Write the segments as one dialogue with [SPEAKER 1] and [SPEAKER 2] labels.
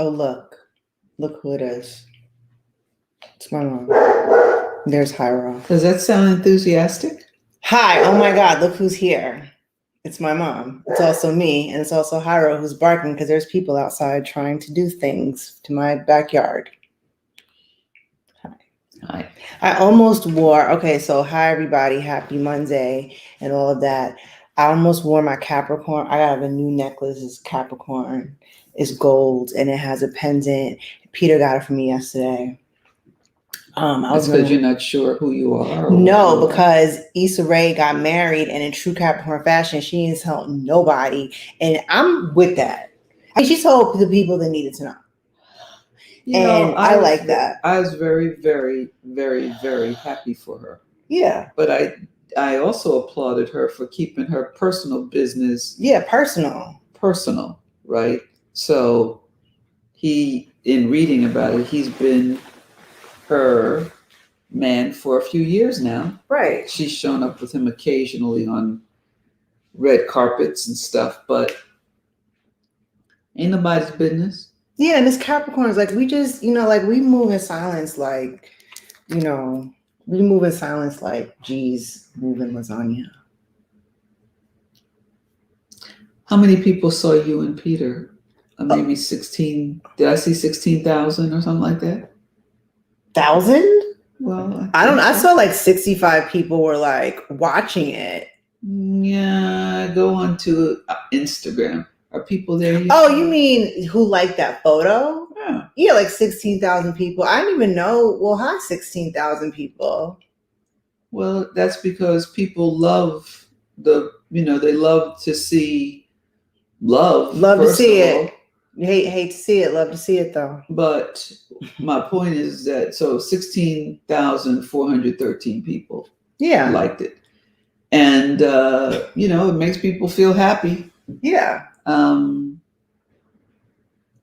[SPEAKER 1] Oh, look who it is. It's my mom. There's Hyra.
[SPEAKER 2] Does that sound enthusiastic?
[SPEAKER 1] Hi, oh my God, look who's here. It's my mom. It's also me, and it's also Hyra who's barking because there's people outside trying to do things to my backyard.
[SPEAKER 2] Hi.
[SPEAKER 1] I almost wore, okay, so hi everybody, happy Monday and all of that. I almost wore my Capricorn. I got a new necklace, it's Capricorn, it's gold, and it has a pendant. Peter got it for me yesterday.
[SPEAKER 2] That's because you're not sure who you are?
[SPEAKER 1] No, because Issa Rae got married, and in true Capricorn fashion, she ain't telling nobody. And I'm with that. I mean, she told the people that needed to know. I like that.
[SPEAKER 2] I was very, very, very, very happy for her.
[SPEAKER 1] Yeah.
[SPEAKER 2] But I also applauded her for keeping her personal business.
[SPEAKER 1] Yeah, personal.
[SPEAKER 2] Personal, right? So in reading about it, he's been her man for a few years now.
[SPEAKER 1] Right.
[SPEAKER 2] She's shown up with him occasionally on red carpets and stuff, but ain't nobody's business.
[SPEAKER 1] Yeah, and this Capricorn is like, we just, we move in silence like, we move in silence like G's moving lasagna.
[SPEAKER 2] How many people saw you and Peter? Maybe 16. Did I see 16,000 or something like that?
[SPEAKER 1] 1,000?
[SPEAKER 2] Well,
[SPEAKER 1] I saw like 65 people were like watching it.
[SPEAKER 2] Yeah, go on to Instagram. Are people there yet?
[SPEAKER 1] Oh, you mean who liked that photo?
[SPEAKER 2] Yeah.
[SPEAKER 1] Yeah, like 16,000 people. I didn't even know. Well, hi, 16,000 people.
[SPEAKER 2] Well, that's because people love they love to see love.
[SPEAKER 1] Love to see it. Hate to see it. Love to see it though.
[SPEAKER 2] But my point is that 16,413 people liked it. And it makes people feel happy.
[SPEAKER 1] Yeah.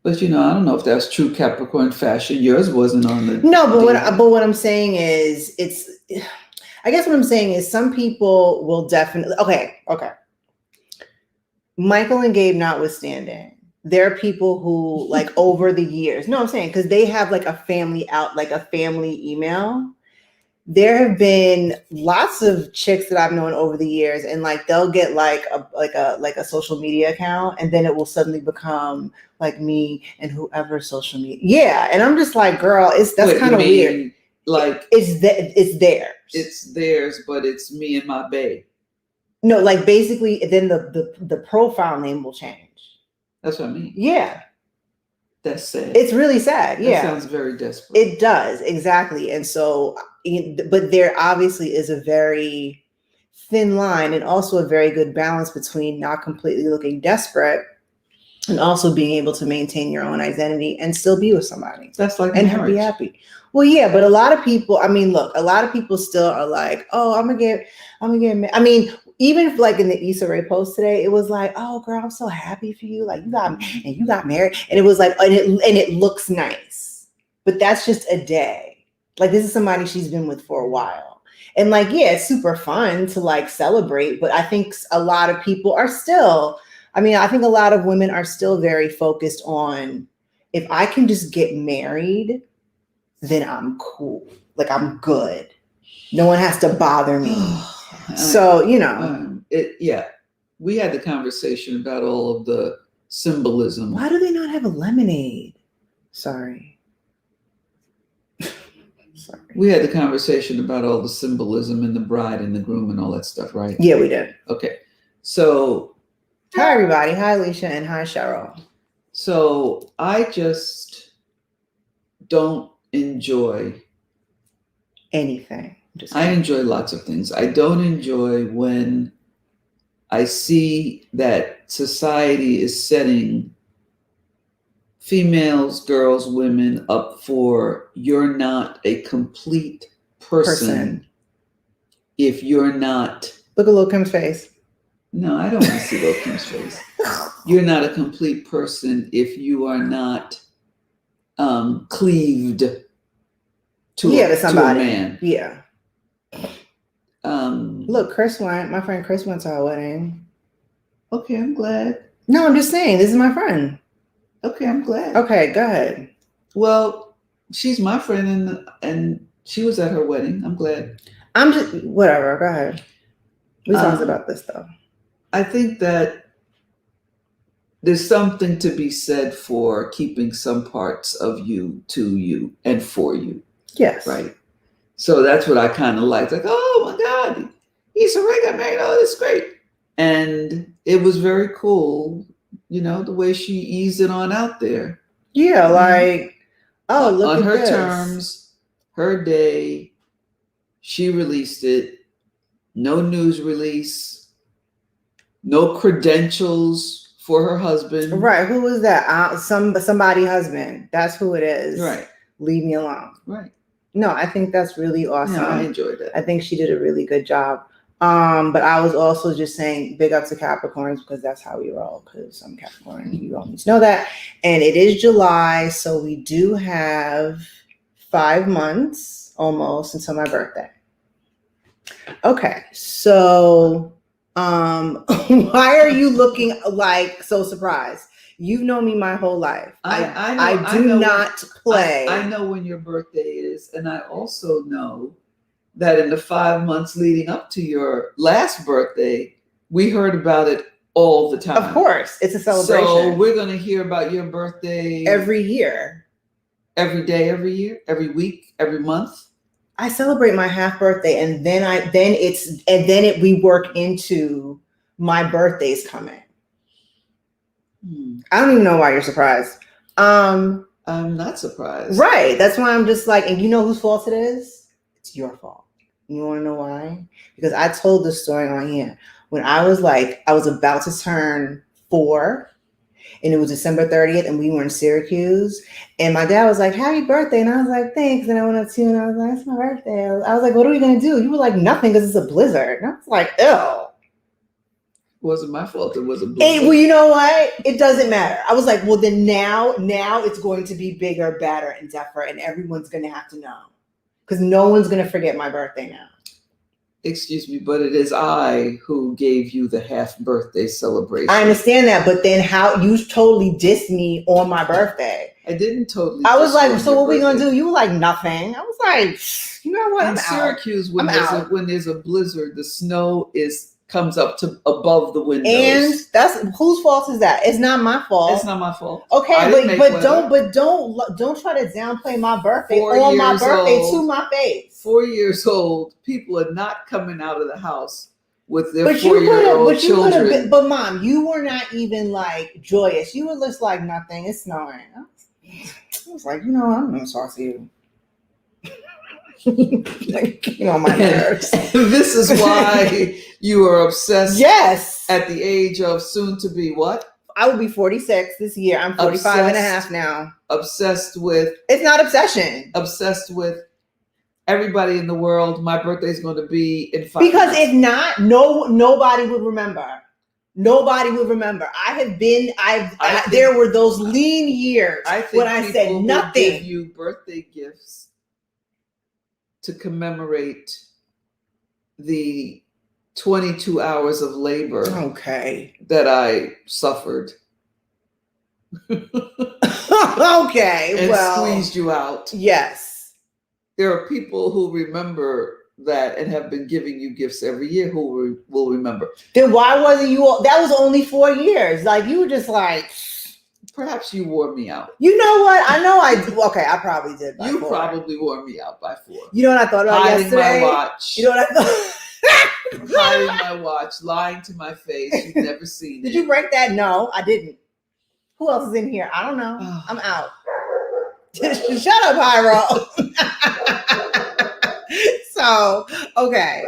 [SPEAKER 2] But I don't know if that's true Capricorn fashion. Yours wasn't on the.
[SPEAKER 1] No, but what I'm saying is I guess what I'm saying is some people will definitely okay. Michael and Gabe notwithstanding, there are people who like over the years. No, I'm saying because they have like a family email. There have been lots of chicks that I've known over the years, and like they'll get like a social media account, and then it will suddenly become like me and whoever social media. Yeah, and I'm just like, girl, that's kind of weird.
[SPEAKER 2] Like
[SPEAKER 1] it's theirs.
[SPEAKER 2] It's theirs, but it's me and my babe.
[SPEAKER 1] No, like basically, then the profile name will change.
[SPEAKER 2] That's what I mean.
[SPEAKER 1] Yeah.
[SPEAKER 2] That's sad.
[SPEAKER 1] It's really sad. Yeah.
[SPEAKER 2] That sounds very desperate.
[SPEAKER 1] It does, exactly. And so, but there obviously is a very thin line and also a very good balance between not completely looking desperate and also being able to maintain your own identity and still be with somebody.
[SPEAKER 2] That's like
[SPEAKER 1] and be happy. Well, yeah, but a lot of people, a lot of people still are like, oh, I'm gonna get married. I mean, even like in the Issa Rae post today, it was like, oh girl, I'm so happy for you. Like you got married. And it was like, and it looks nice. But that's just a day. Like this is somebody she's been with for a while. And like, yeah, it's super fun to like celebrate. But I think a lot of people are still, I think a lot of women are still very focused on if I can just get married, then I'm cool. Like I'm good. No one has to bother me. So,
[SPEAKER 2] we had the conversation about all of the symbolism.
[SPEAKER 1] Why do they not have a lemonade? Sorry.
[SPEAKER 2] We had the conversation about all the symbolism in the bride and the groom and all that stuff, right?
[SPEAKER 1] Yeah, we did.
[SPEAKER 2] Okay. So.
[SPEAKER 1] Hi, everybody. Hi, Alicia, and hi, Cheryl.
[SPEAKER 2] So I just don't enjoy
[SPEAKER 1] anything.
[SPEAKER 2] I enjoy lots of things. I don't enjoy when I see that society is setting females, girls, women up for you're not a complete person. If you're not.
[SPEAKER 1] Look at Lil Kim's face.
[SPEAKER 2] No, I don't want to see Lil Kim's face. You're not a complete person if you are not cleaved to somebody. To a man.
[SPEAKER 1] Yeah. Look, my friend Chris went to our wedding.
[SPEAKER 2] Okay, I'm glad.
[SPEAKER 1] No, I'm just saying, this is my friend.
[SPEAKER 2] Okay, I'm glad.
[SPEAKER 1] Okay, go ahead.
[SPEAKER 2] Well, she's my friend, and she was at her wedding. I'm glad.
[SPEAKER 1] I'm just whatever. Go ahead. We talked
[SPEAKER 2] Um,
[SPEAKER 1] about this though.
[SPEAKER 2] I think that there's something to be said for keeping some parts of you to you and for you,
[SPEAKER 1] Yes.
[SPEAKER 2] right? So that's what I kind of liked. Like, oh my God, Issa Rae got married. Oh, that's great. And it was very cool, the way she eased it on out there.
[SPEAKER 1] Yeah, like, oh, look
[SPEAKER 2] on
[SPEAKER 1] at
[SPEAKER 2] her
[SPEAKER 1] this.
[SPEAKER 2] terms, her day. She released it. No news release. No credentials for her husband.
[SPEAKER 1] Right. Who is that? Somebody husband. That's who it is.
[SPEAKER 2] Right.
[SPEAKER 1] Leave me alone.
[SPEAKER 2] Right.
[SPEAKER 1] No, I think that's really awesome.
[SPEAKER 2] Yeah, I enjoyed that.
[SPEAKER 1] I think she did a really good job. But I was also just saying big up to Capricorns because that's how we roll. Because I'm Capricorn, you all need to know that. And it is July, so we do have 5 months almost until my birthday. Okay, so why are you looking like so surprised? You've known me my whole life. I do not play.
[SPEAKER 2] I know when your birthday is, and I also know that in the 5 months leading up to your last birthday, we heard about it all the time.
[SPEAKER 1] Of course, it's a celebration.
[SPEAKER 2] So we're going to hear about your birthday
[SPEAKER 1] every year.
[SPEAKER 2] Every day, every year, every week, every month.
[SPEAKER 1] I celebrate my half birthday, and then we work into my birthdays coming. I don't even know why you're surprised.
[SPEAKER 2] I'm not surprised.
[SPEAKER 1] Right. That's why I'm just like, and you know whose fault it is? It's your fault. You want to know why? Because I told this story on here. When I was about to turn 4, and it was December 30th, and we were in Syracuse, and my dad was like, happy birthday. And I was like, thanks. And I went up to you and I was like, it's my birthday. I was like, what are we going to do? You were like, nothing, because it's a blizzard. And I was like, ew.
[SPEAKER 2] It wasn't my fault. It was a blizzard.
[SPEAKER 1] Well, you know what? It doesn't matter. I was like, well, then now it's going to be bigger, badder, and deafer, and everyone's going to have to know. Because no one's going to forget my birthday now.
[SPEAKER 2] Excuse me, but it is I who gave you the half birthday celebration.
[SPEAKER 1] I understand that, but then how you totally dissed me on my birthday.
[SPEAKER 2] I didn't totally.
[SPEAKER 1] I was like, so what we gonna do? You were like, nothing. I was like, you know what?
[SPEAKER 2] In Syracuse, when there's a blizzard, the snow comes up to above the windows.
[SPEAKER 1] And that's whose fault is that? It's not my fault.
[SPEAKER 2] It's not my fault.
[SPEAKER 1] Okay, but don't try to downplay my birthday on my birthday to my face.
[SPEAKER 2] 4 years old, people are not coming out of the house with their 4-year-old children.
[SPEAKER 1] But Mom, you were not even like joyous. You were just like, nothing. It's snowing. I was like, I'm gonna talk to you. Like, my nerves.
[SPEAKER 2] This is why you are obsessed.
[SPEAKER 1] Yes.
[SPEAKER 2] At the age of soon to be what?
[SPEAKER 1] I will be 46 this year. I'm 45 and a half now.
[SPEAKER 2] Obsessed with.
[SPEAKER 1] It's not obsession.
[SPEAKER 2] Obsessed with everybody in the world. My birthday is going to be in 5
[SPEAKER 1] Because
[SPEAKER 2] months.
[SPEAKER 1] if not, nobody would remember. Nobody would remember. There were those lean years when I said nothing.
[SPEAKER 2] Give you birthday gifts to commemorate the 22 hours of labor that I suffered.
[SPEAKER 1] Okay.
[SPEAKER 2] And squeezed you out.
[SPEAKER 1] Yes.
[SPEAKER 2] There are people who remember that and have been giving you gifts every year who will remember.
[SPEAKER 1] Then why wasn't you? That was only 4 years. Like, you were just like.
[SPEAKER 2] Perhaps you wore me out.
[SPEAKER 1] You know what? I know I do. Okay, I probably did.
[SPEAKER 2] You probably wore me out by 4.
[SPEAKER 1] You know what I thought about yesterday?
[SPEAKER 2] Hiding my watch.
[SPEAKER 1] You know what I thought?
[SPEAKER 2] Hiding my watch, lying to my face. You've never seen it.
[SPEAKER 1] Did you break that? No, I didn't. Who else is in here? I don't know. I'm out. Shut up, Hyro. So, okay.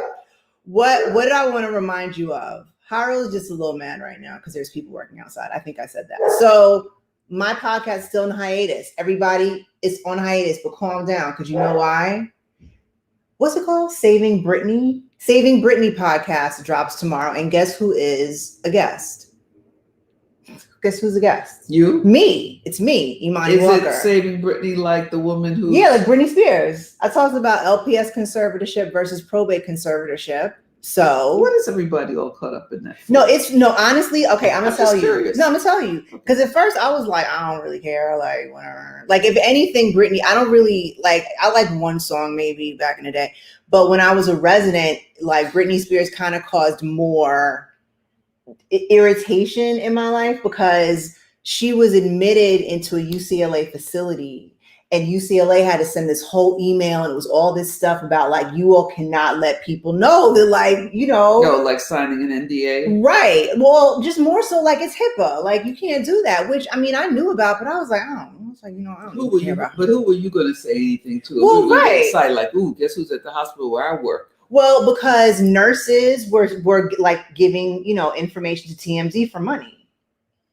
[SPEAKER 1] What did I want to remind you of? Hyro is just a little mad right now because there's people working outside. I think I said that. So my podcast is still in hiatus. Everybody is on hiatus, but calm down because you know why? What's it called? Saving Britney? Saving Britney podcast drops tomorrow. And guess who is a guest? Guess who's a guest?
[SPEAKER 2] You?
[SPEAKER 1] Me. It's me, Imani J.
[SPEAKER 2] Is it Saving Britney like the woman who...
[SPEAKER 1] Yeah, like Britney Spears. I talked about LPS conservatorship versus probate conservatorship. So
[SPEAKER 2] what is everybody all caught up in that?
[SPEAKER 1] No, honestly, okay, I'm gonna tell you.
[SPEAKER 2] Curious.
[SPEAKER 1] No, I'm gonna tell you. Because at first I was like, I don't really care. Like, whatever. Like, if anything, Britney, I don't really like, I like one song maybe back in the day. But when I was a resident, like, Britney Spears kind of caused more irritation in my life because she was admitted into a UCLA facility. And UCLA had to send this whole email, and it was all this stuff about like, you all cannot let people know that, like,
[SPEAKER 2] like signing an NDA.
[SPEAKER 1] Right. Well, just more so like it's HIPAA. Like, you can't do that, which I mean I knew about, but I was like, I don't know. It's like, I don't really care about.
[SPEAKER 2] But who were you gonna say anything to?
[SPEAKER 1] Well, right.
[SPEAKER 2] Excited, like, ooh, guess who's at the hospital where I work?
[SPEAKER 1] Well, because nurses were like giving, information to TMZ for money.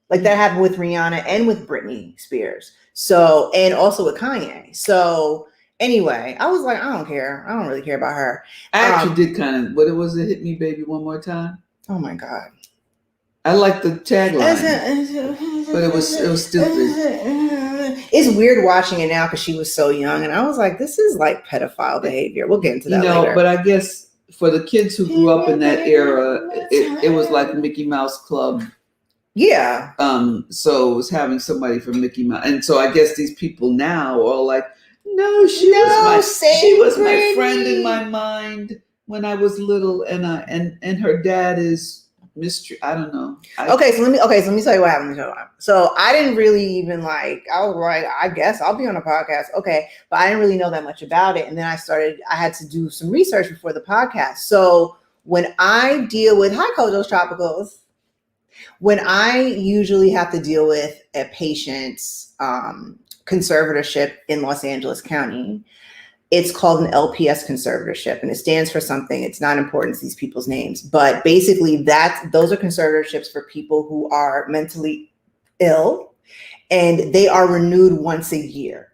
[SPEAKER 1] Like that happened with Rihanna and with Britney Spears. So, and also with Kanye. So anyway, I was like, I don't care. I don't really care about her.
[SPEAKER 2] I actually did kind of, what it was, Hit Me Baby One More Time.
[SPEAKER 1] Oh my God.
[SPEAKER 2] I like the tagline, but it was stupid.
[SPEAKER 1] It's weird watching it now because she was so young, and I was like, this is like pedophile behavior. We'll get into that later.
[SPEAKER 2] But I guess for the kids who grew up in that era, it was like Mickey Mouse Club.
[SPEAKER 1] Yeah.
[SPEAKER 2] So it was having somebody from Mickey Mouse, and so I guess these people now are like, no, she was my friend in my mind when I was little, and her dad is mystery. I don't know.
[SPEAKER 1] Okay, so let me tell you what happened. So I didn't really even I was like, I guess I'll be on a podcast. Okay, but I didn't really know that much about it, and then I had to do some research before the podcast. So when I deal with Those Tropicals. When I usually have to deal with a patient's conservatorship in Los Angeles County, it's called an LPS conservatorship, and it stands for something. It's not important to these people's names, but basically those are conservatorships for people who are mentally ill, and they are renewed once a year.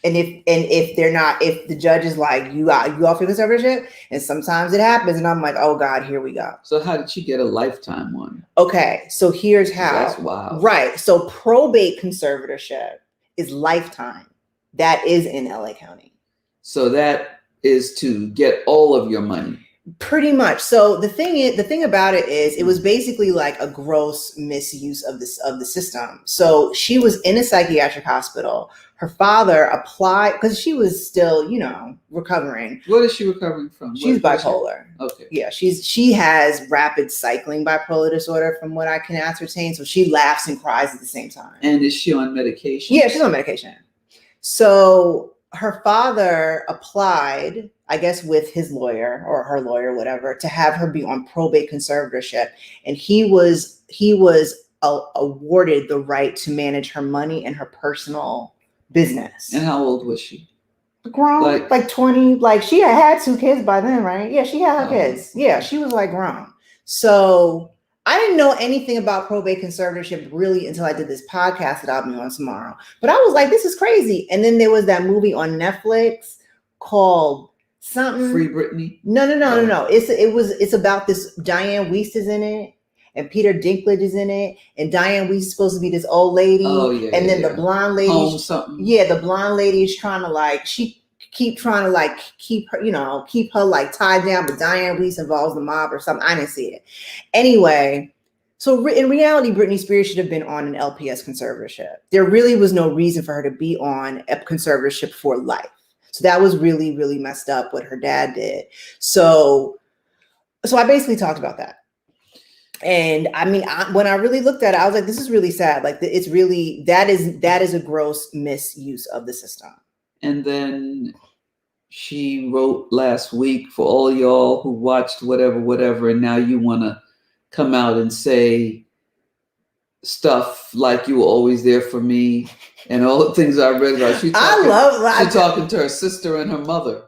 [SPEAKER 1] And if the judge is like, you off your conservatorship, and sometimes it happens, and I'm like, oh God, here we go.
[SPEAKER 2] So how did she get a lifetime one?
[SPEAKER 1] Okay, so here's how.
[SPEAKER 2] That's wild.
[SPEAKER 1] Right. So probate conservatorship is lifetime. That is in LA County.
[SPEAKER 2] So that is to get all of your money.
[SPEAKER 1] Pretty much. So the thing about it is, it was basically like a gross misuse of the system. So she was in a psychiatric hospital. Her father applied because she was still, recovering.
[SPEAKER 2] What is she recovering from?
[SPEAKER 1] She's bipolar.
[SPEAKER 2] Okay.
[SPEAKER 1] Yeah, she has rapid cycling bipolar disorder, from what I can ascertain. So she laughs and cries at the same time.
[SPEAKER 2] And is she on medication?
[SPEAKER 1] Yeah, she's on medication. So her father applied, I guess, with his lawyer or her lawyer, whatever, to have her be on probate conservatorship, and he was awarded the right to manage her money and her personal business.
[SPEAKER 2] And how old was she?
[SPEAKER 1] Grown, like 20. Like, she had 2 kids by then, right? Yeah, she had her kids. Yeah, she was like grown. So I didn't know anything about probate conservatorship really until I did this podcast that I'll be on tomorrow. But I was like, this is crazy. And then there was that movie on Netflix called something.
[SPEAKER 2] Free Britney?
[SPEAKER 1] No. It's about this. Diane Wiest is in it, and Peter Dinklage is in it, and Diane Wiest is supposed to be this old lady. Oh, yeah. And then the blonde lady. The blonde lady is trying to keep her, keep her like tied down, but Diane Wiest involves the mob or something. I didn't see it. Anyway, so in reality, Britney Spears should have been on an LPS conservatorship. There really was no reason for her to be on a conservatorship for life. So that was really, really messed up what her dad did. So I basically talked about that. And I mean, when I really looked at it, I was like, this is really sad. Like, it's really, that is a gross misuse of the system.
[SPEAKER 2] And then she wrote last week, for all y'all who watched whatever, and now you want to come out and say stuff like you were always there for me and all the things I read about. She's talking to her sister and her mother.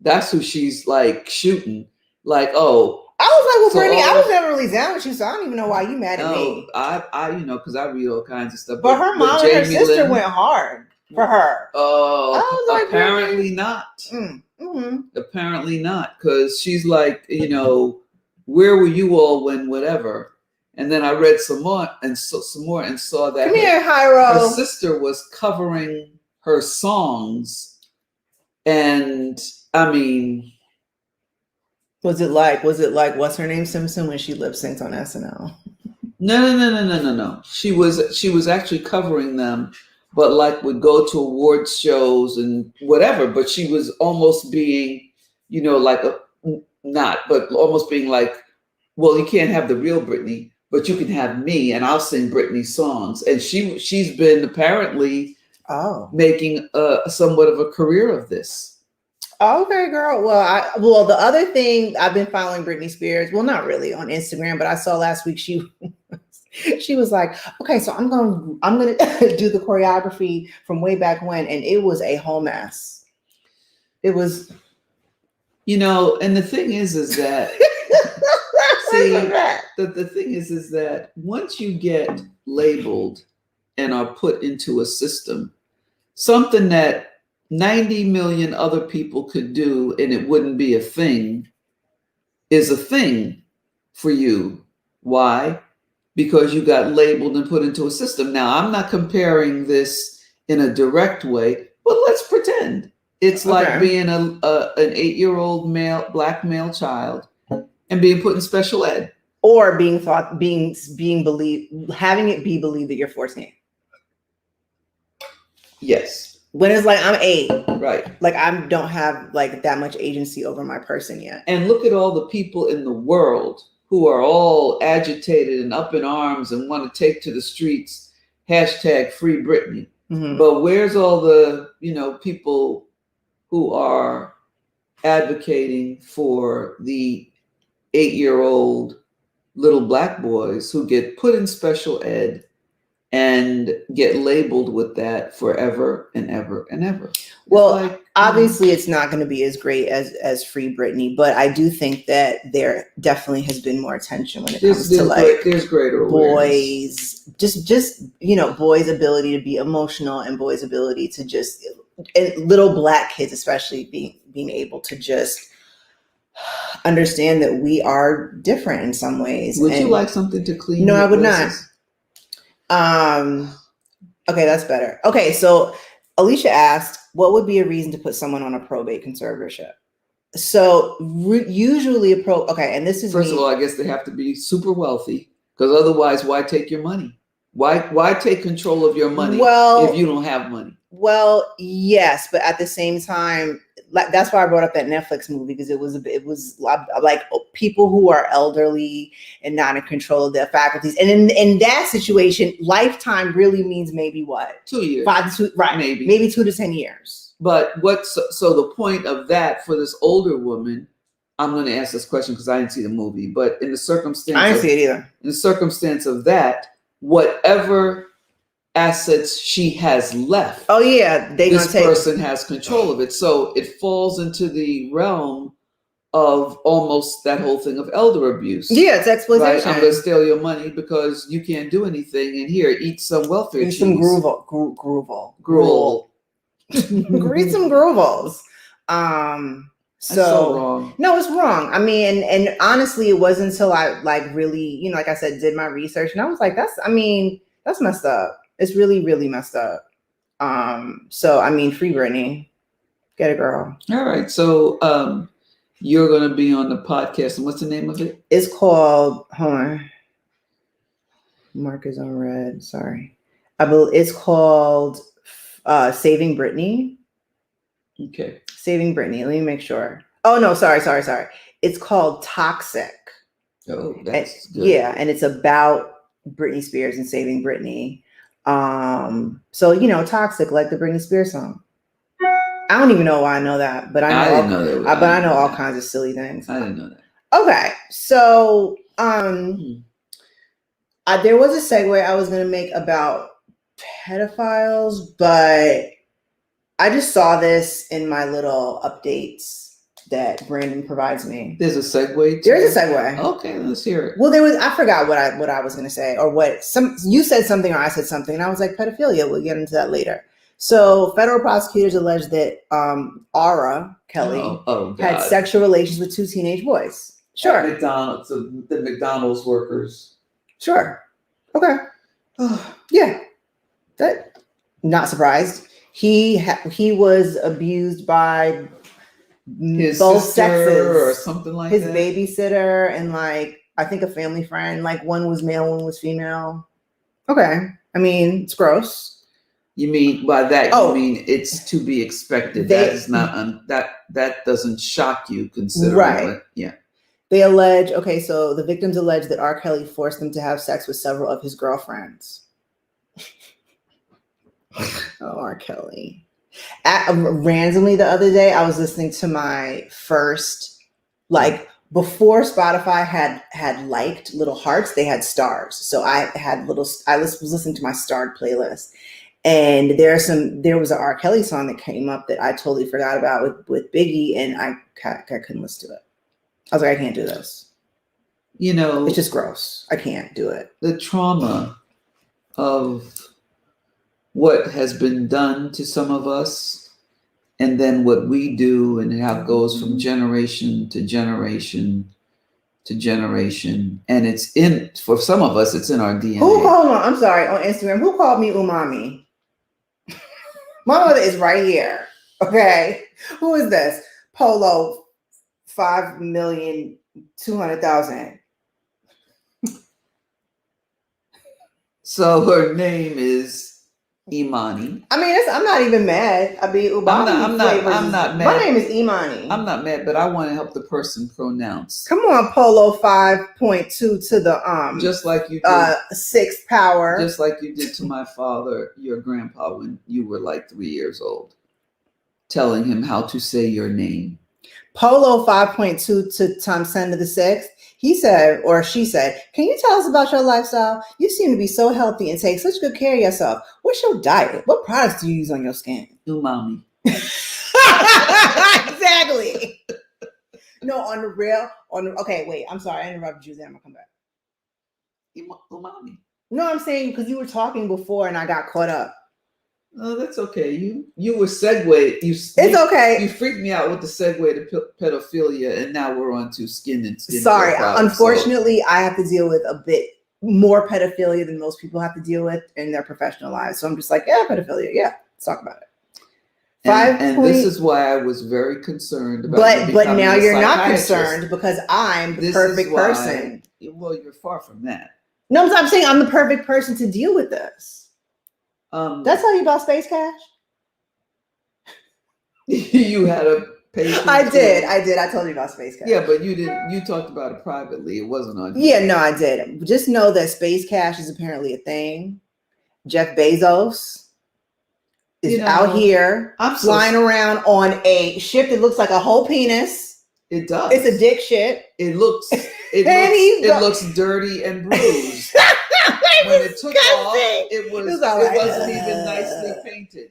[SPEAKER 2] That's who she's like shooting. Like, oh.
[SPEAKER 1] I was like, well, Brittany, I was never really down with you, so I don't even know why you mad at me.
[SPEAKER 2] I because I read all kinds of stuff.
[SPEAKER 1] But her mom and her sister went hard for her.
[SPEAKER 2] Oh, apparently not. Mm-hmm. Apparently not, because she's like, where were you all when whatever? And then I read some more and saw that her sister was covering her songs, and I mean,
[SPEAKER 1] Was it like what's her name Simpson when she lip synced on SNL?
[SPEAKER 2] No. She was actually covering them, but like would go to awards shows and whatever. But she was almost being, like not, but almost being like, well, you can't have the real Britney, but you can have me, and I'll sing Britney songs. And she's been apparently making somewhat of a career of this.
[SPEAKER 1] Okay, girl. Well, the other thing, I've been following Britney Spears. Well, not really on Instagram, but I saw last week she was like, okay, so I'm gonna do the choreography from way back when, and it was a whole mess. It was,
[SPEAKER 2] and the thing is that see, the thing is that once you get labeled and are put into a system, something that 90 million other people could do and it wouldn't be a thing is a thing for you. Why? Because you got labeled and put into a system. Now, I'm not comparing this in a direct way, but let's pretend it's like being an 8-year-old black male child and being put in special ed,
[SPEAKER 1] or having it be believed that you're 14.
[SPEAKER 2] Yes.
[SPEAKER 1] When it's like I'm 8,
[SPEAKER 2] right?
[SPEAKER 1] Like I don't have like that much agency over my person yet.
[SPEAKER 2] And look at all the people in the world who are all agitated and up in arms and want to take to the streets #Free Britney. Mm-hmm. But where's all the people who are advocating for the 8-year-old little black boys who get put in special ed and get labeled with that forever and ever and ever?
[SPEAKER 1] Well, obviously it's not going to be as great as Free Britney, but I do think that there definitely has been more attention when it comes to
[SPEAKER 2] there's greater
[SPEAKER 1] boys, just boys' ability to be emotional and boys' ability to just, and little black kids especially being able to just understand that we are different in some ways.
[SPEAKER 2] Would you like something to clean?
[SPEAKER 1] No, I would places? Not. Okay, that's better. Okay, so Alicia asked, what would be a reason to put someone on a probate conservatorship? So usually and this is
[SPEAKER 2] first of all, I guess they have to be super wealthy, because otherwise, why take your money? Why take control of your money if you don't have money?
[SPEAKER 1] Well, yes, but at the same time, that's why I brought up that Netflix movie, because it was like people who are elderly and not in control of their faculties, and in that situation, lifetime really means maybe what,
[SPEAKER 2] 2 years,
[SPEAKER 1] 5 to 2, right? Maybe 2 to 10 years.
[SPEAKER 2] But so the point of that for this older woman, I'm going to ask this question because I didn't see the movie, but in the circumstance,
[SPEAKER 1] I didn't see it either.
[SPEAKER 2] In the circumstance of that, whatever assets she has left, this person has control of it. So it falls into the realm of almost that whole thing of elder abuse.
[SPEAKER 1] Yeah, it's exploitation.
[SPEAKER 2] Right? I'm going to steal your money because you can't do anything, and here, eat some welfare cheese.
[SPEAKER 1] Some gruel. Eat some gruvels.
[SPEAKER 2] So wrong.
[SPEAKER 1] No, it's wrong. I mean, and honestly, it wasn't until I really, like I said, did my research, and I was like, that's messed up. It's really, really messed up. So I mean, Free Britney, get a girl.
[SPEAKER 2] All right. So you're going to be on the podcast, and what's the name of it?
[SPEAKER 1] It's called, hold on, Mark is on red. Sorry, it's called Saving Britney.
[SPEAKER 2] Okay.
[SPEAKER 1] Saving Britney. Let me make sure. Oh no, sorry. It's called Toxic.
[SPEAKER 2] Oh, that's good.
[SPEAKER 1] Yeah, and it's about Britney Spears and saving Britney. So Toxic, like the Britney Spears song. I don't even know why I know that, but I know all kinds of silly things.
[SPEAKER 2] I didn't know that.
[SPEAKER 1] Okay, so there was a segue I was going to make about pedophiles, but I just saw this in my little updates that Brandon provides me.
[SPEAKER 2] There's a segue.
[SPEAKER 1] There's a segue.
[SPEAKER 2] Okay, let's hear it.
[SPEAKER 1] Well, I forgot what I was going to say, or you said something or I said something, and I was like, pedophilia. We'll get into that later. So federal prosecutors alleged that Aura Kelly had sexual relations with 2 teenage boys. Sure.
[SPEAKER 2] At McDonald's, the McDonald's workers.
[SPEAKER 1] Sure. Okay. Yeah. Not surprised. He was abused by
[SPEAKER 2] his
[SPEAKER 1] both
[SPEAKER 2] sister
[SPEAKER 1] sexes
[SPEAKER 2] or something like
[SPEAKER 1] his
[SPEAKER 2] that.
[SPEAKER 1] babysitter and like I think a family friend, like one was male, one was female. Okay. I mean, it's gross.
[SPEAKER 2] You mean by that?
[SPEAKER 1] Oh.
[SPEAKER 2] You mean it's to be expected? That is not that doesn't shock you, considering
[SPEAKER 1] right.
[SPEAKER 2] what? Yeah.
[SPEAKER 1] They allege. Okay, so the victims allege that R. Kelly forced them to have sex with several of his girlfriends. Oh, R. Kelly. Randomly the other day, I was listening to my first, like before Spotify had liked little hearts, they had stars. So I was listening to my starred playlist, and there was an R. Kelly song that came up that I totally forgot about with Biggie, and I couldn't listen to it. I was like, I can't do this.
[SPEAKER 2] You know,
[SPEAKER 1] it's just gross. I can't do it.
[SPEAKER 2] The trauma of what has been done to some of us, and then what we do, and how it goes from generation to generation to generation. And for some of us, it's in our DNA.
[SPEAKER 1] Hold on, I'm sorry, on Instagram, who called me umami? My mother is right here. Okay. Who is this? Polo 5,200,000.
[SPEAKER 2] So her name is Imani.
[SPEAKER 1] I mean, I'm not even mad. I mean,
[SPEAKER 2] I'm not mad.
[SPEAKER 1] My name is Imani.
[SPEAKER 2] I'm not mad, but I want to help the person pronounce.
[SPEAKER 1] Come on, Polo 5.2 to the
[SPEAKER 2] just like you did
[SPEAKER 1] 6th power.
[SPEAKER 2] Just like you did to my father, your grandpa, when you were like 3 years old, telling him how to say your name.
[SPEAKER 1] Polo 5.2 to times 10 to the 6th. He said, or she said, can you tell us about your lifestyle? You seem to be so healthy and take such good care of yourself. What's your diet? What products do you use on your skin?
[SPEAKER 2] Umami.
[SPEAKER 1] Exactly. No, on the real, okay, wait, I'm sorry, I interrupted you, then I'm gonna come back.
[SPEAKER 2] Umami.
[SPEAKER 1] No, I'm saying because you were talking before and I got caught up.
[SPEAKER 2] Oh, that's okay. You were segued. It's
[SPEAKER 1] okay.
[SPEAKER 2] You freaked me out with the segue to pedophilia, and now we're on to skin and skin.
[SPEAKER 1] Sorry, unfortunately, I have to deal with a bit more pedophilia than most people have to deal with in their professional lives. So I'm just like, yeah, pedophilia. Yeah, let's talk about it.
[SPEAKER 2] And this is why I was very concerned about.
[SPEAKER 1] But now you're not concerned because I'm the perfect person.
[SPEAKER 2] Well, you're far from that.
[SPEAKER 1] No, I'm saying I'm the perfect person to deal with this. Did I tell you about Space Cash?
[SPEAKER 2] You had a patient.
[SPEAKER 1] I did. I told you about Space Cash.
[SPEAKER 2] Yeah, but you didn't. You talked about it privately. It wasn't on.
[SPEAKER 1] Yeah, no, I did. Just know that Space Cash is apparently a thing. Jeff Bezos is out here flying around on a ship that looks like a whole penis.
[SPEAKER 2] It does.
[SPEAKER 1] It's a dick shit.
[SPEAKER 2] It looks dirty and bruised. When it took off, it wasn't even nicely painted.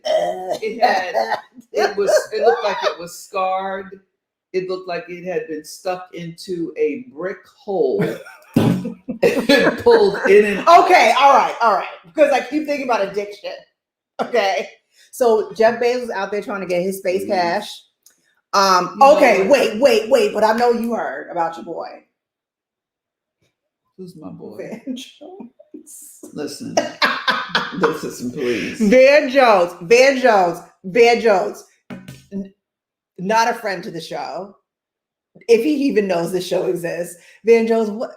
[SPEAKER 2] It looked like it was scarred. It looked like it had been stuck into a brick hole and pulled in and out.
[SPEAKER 1] Okay, all right. Because I keep thinking about a dick shit. Okay. So Jeff Bezos out there trying to get his space cash. Okay, wait, but I know you heard about your boy.
[SPEAKER 2] Who's my boy?
[SPEAKER 1] Van Jones.
[SPEAKER 2] Listen, please.
[SPEAKER 1] Van Jones. Not a friend to the show. If he even knows the show exists. Van Jones, what?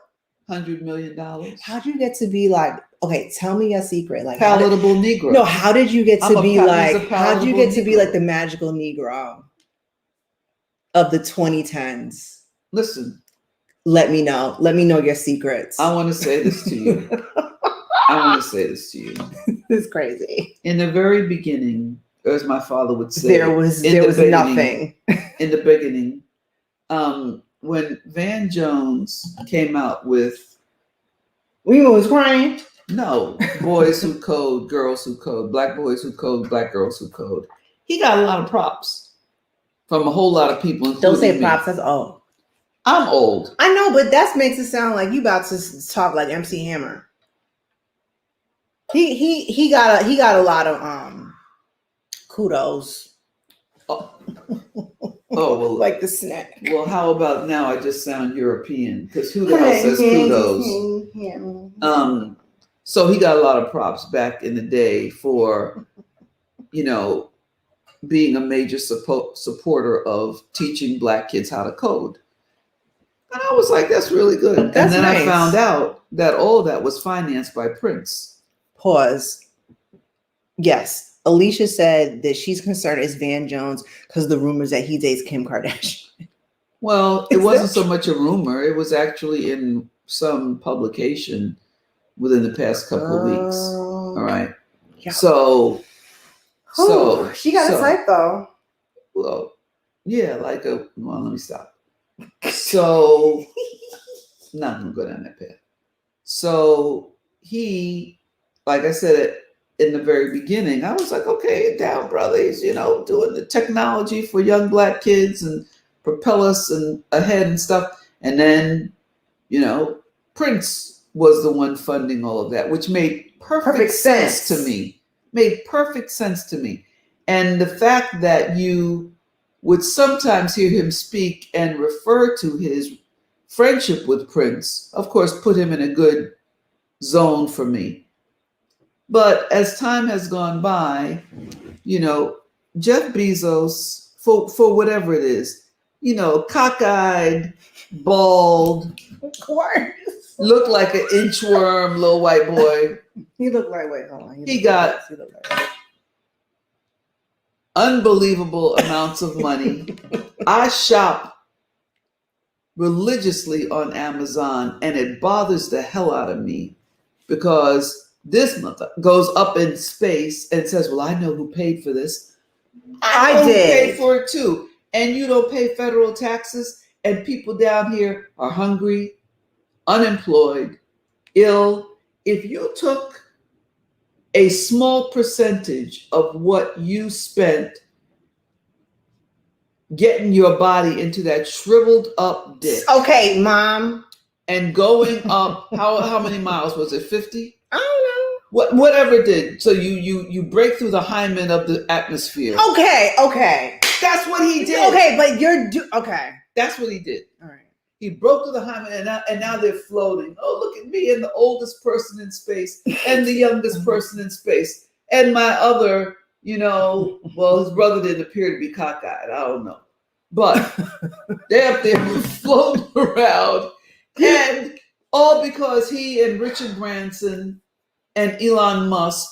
[SPEAKER 2] $100 million.
[SPEAKER 1] How'd you get to be like, okay, tell me a secret. Like
[SPEAKER 2] palatable Negro.
[SPEAKER 1] No, how did you get to be like,
[SPEAKER 2] how did you get
[SPEAKER 1] to be like the magical Negro of the 2010s?
[SPEAKER 2] Listen.
[SPEAKER 1] Let me know. Let me know your secrets.
[SPEAKER 2] I want to say this to you.
[SPEAKER 1] It's crazy.
[SPEAKER 2] In the very beginning, as my father would say,
[SPEAKER 1] there was nothing.
[SPEAKER 2] In the beginning, when Van Jones came out with
[SPEAKER 1] We was crying.
[SPEAKER 2] No, boys who code, girls who code, black boys who code, black girls who code. He got a lot of props from a whole lot of people.
[SPEAKER 1] Don't say props, that's old.
[SPEAKER 2] I'm old.
[SPEAKER 1] I know, but that makes it sound like you about to talk like MC Hammer. He got a lot of kudos.
[SPEAKER 2] Oh well,
[SPEAKER 1] like the snack.
[SPEAKER 2] Well, how about now? I just sound European because who the hell says kudos? So he got a lot of props back in the day for, being a major supporter of teaching Black kids how to code. And I was like, that's really good.
[SPEAKER 1] That's
[SPEAKER 2] and then
[SPEAKER 1] nice.
[SPEAKER 2] I found out that all of that was financed by Prince.
[SPEAKER 1] Pause. Yes. Alicia said that she's concerned it's Van Jones because the rumors that he dates Kim Kardashian.
[SPEAKER 2] Well, it wasn't so much a rumor. It was actually in some publication within the past couple of weeks. All right.
[SPEAKER 1] Yeah.
[SPEAKER 2] So
[SPEAKER 1] she got a type though.
[SPEAKER 2] Well, yeah, well, let me stop. So not gonna go down that path. So he, like I said in the very beginning, I was like, okay, down, brother. He's, doing the technology for young Black kids and propel us and ahead and stuff. And then, Prince was the one funding all of that, which made perfect sense to me. Made perfect sense to me. And the fact that you would sometimes hear him speak and refer to his friendship with Prince, of course, put him in a good zone for me. But as time has gone by, Jeff Bezos, for whatever it is, cockeyed, bald, looked like an inchworm little white boy.
[SPEAKER 1] He looked like, hold on.
[SPEAKER 2] He got unbelievable amounts of money. I shop religiously on Amazon, and it bothers the hell out of me because this mother goes up in space and says, well, I know who paid for this. I know who paid for it too. And you don't pay federal taxes, and people down here are hungry, unemployed, ill. If you took a small percentage of what you spent getting your body into that shriveled up dick.
[SPEAKER 1] Okay, Mom.
[SPEAKER 2] And going up, how many miles was it? 50?
[SPEAKER 1] I don't know.
[SPEAKER 2] Whatever it did. So you break through the hymen of the atmosphere.
[SPEAKER 1] Okay.
[SPEAKER 2] That's what he did.
[SPEAKER 1] Okay, but okay.
[SPEAKER 2] That's what he did.
[SPEAKER 1] All right.
[SPEAKER 2] He broke through the hymen, and now they're floating. Oh, look at me and the oldest person in space and the youngest person in space. And my other, well, his brother didn't appear to be cockeyed. I don't know. But they're up there floating around. And all because he and Richard Branson and Elon Musk,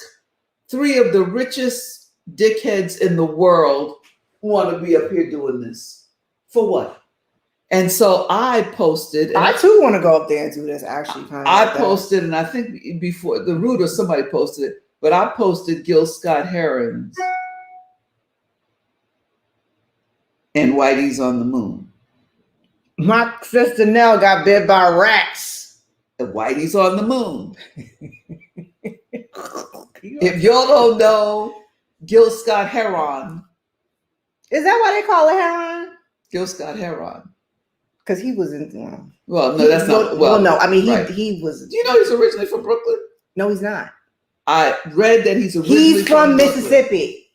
[SPEAKER 2] three of the richest dickheads in the world, want to be up here doing this. For what? And so I posted.
[SPEAKER 1] I too want to go up there and do this, actually.
[SPEAKER 2] I posted, and I think before the Root or somebody posted it, but I posted Gil Scott-Heron's and Whitey's on the Moon.
[SPEAKER 1] My sister Nell got bit by rats.
[SPEAKER 2] And Whitey's on the Moon. If y'all don't know Gil Scott-Heron.
[SPEAKER 1] Is that why they call it Heron?
[SPEAKER 2] Gil Scott-Heron.
[SPEAKER 1] Because he was in.
[SPEAKER 2] Well, no, that's not.
[SPEAKER 1] Well, no. I mean,
[SPEAKER 2] right.
[SPEAKER 1] he was.
[SPEAKER 2] Do you know he's originally from Brooklyn?
[SPEAKER 1] No, he's not.
[SPEAKER 2] I read that he's originally
[SPEAKER 1] from Mississippi.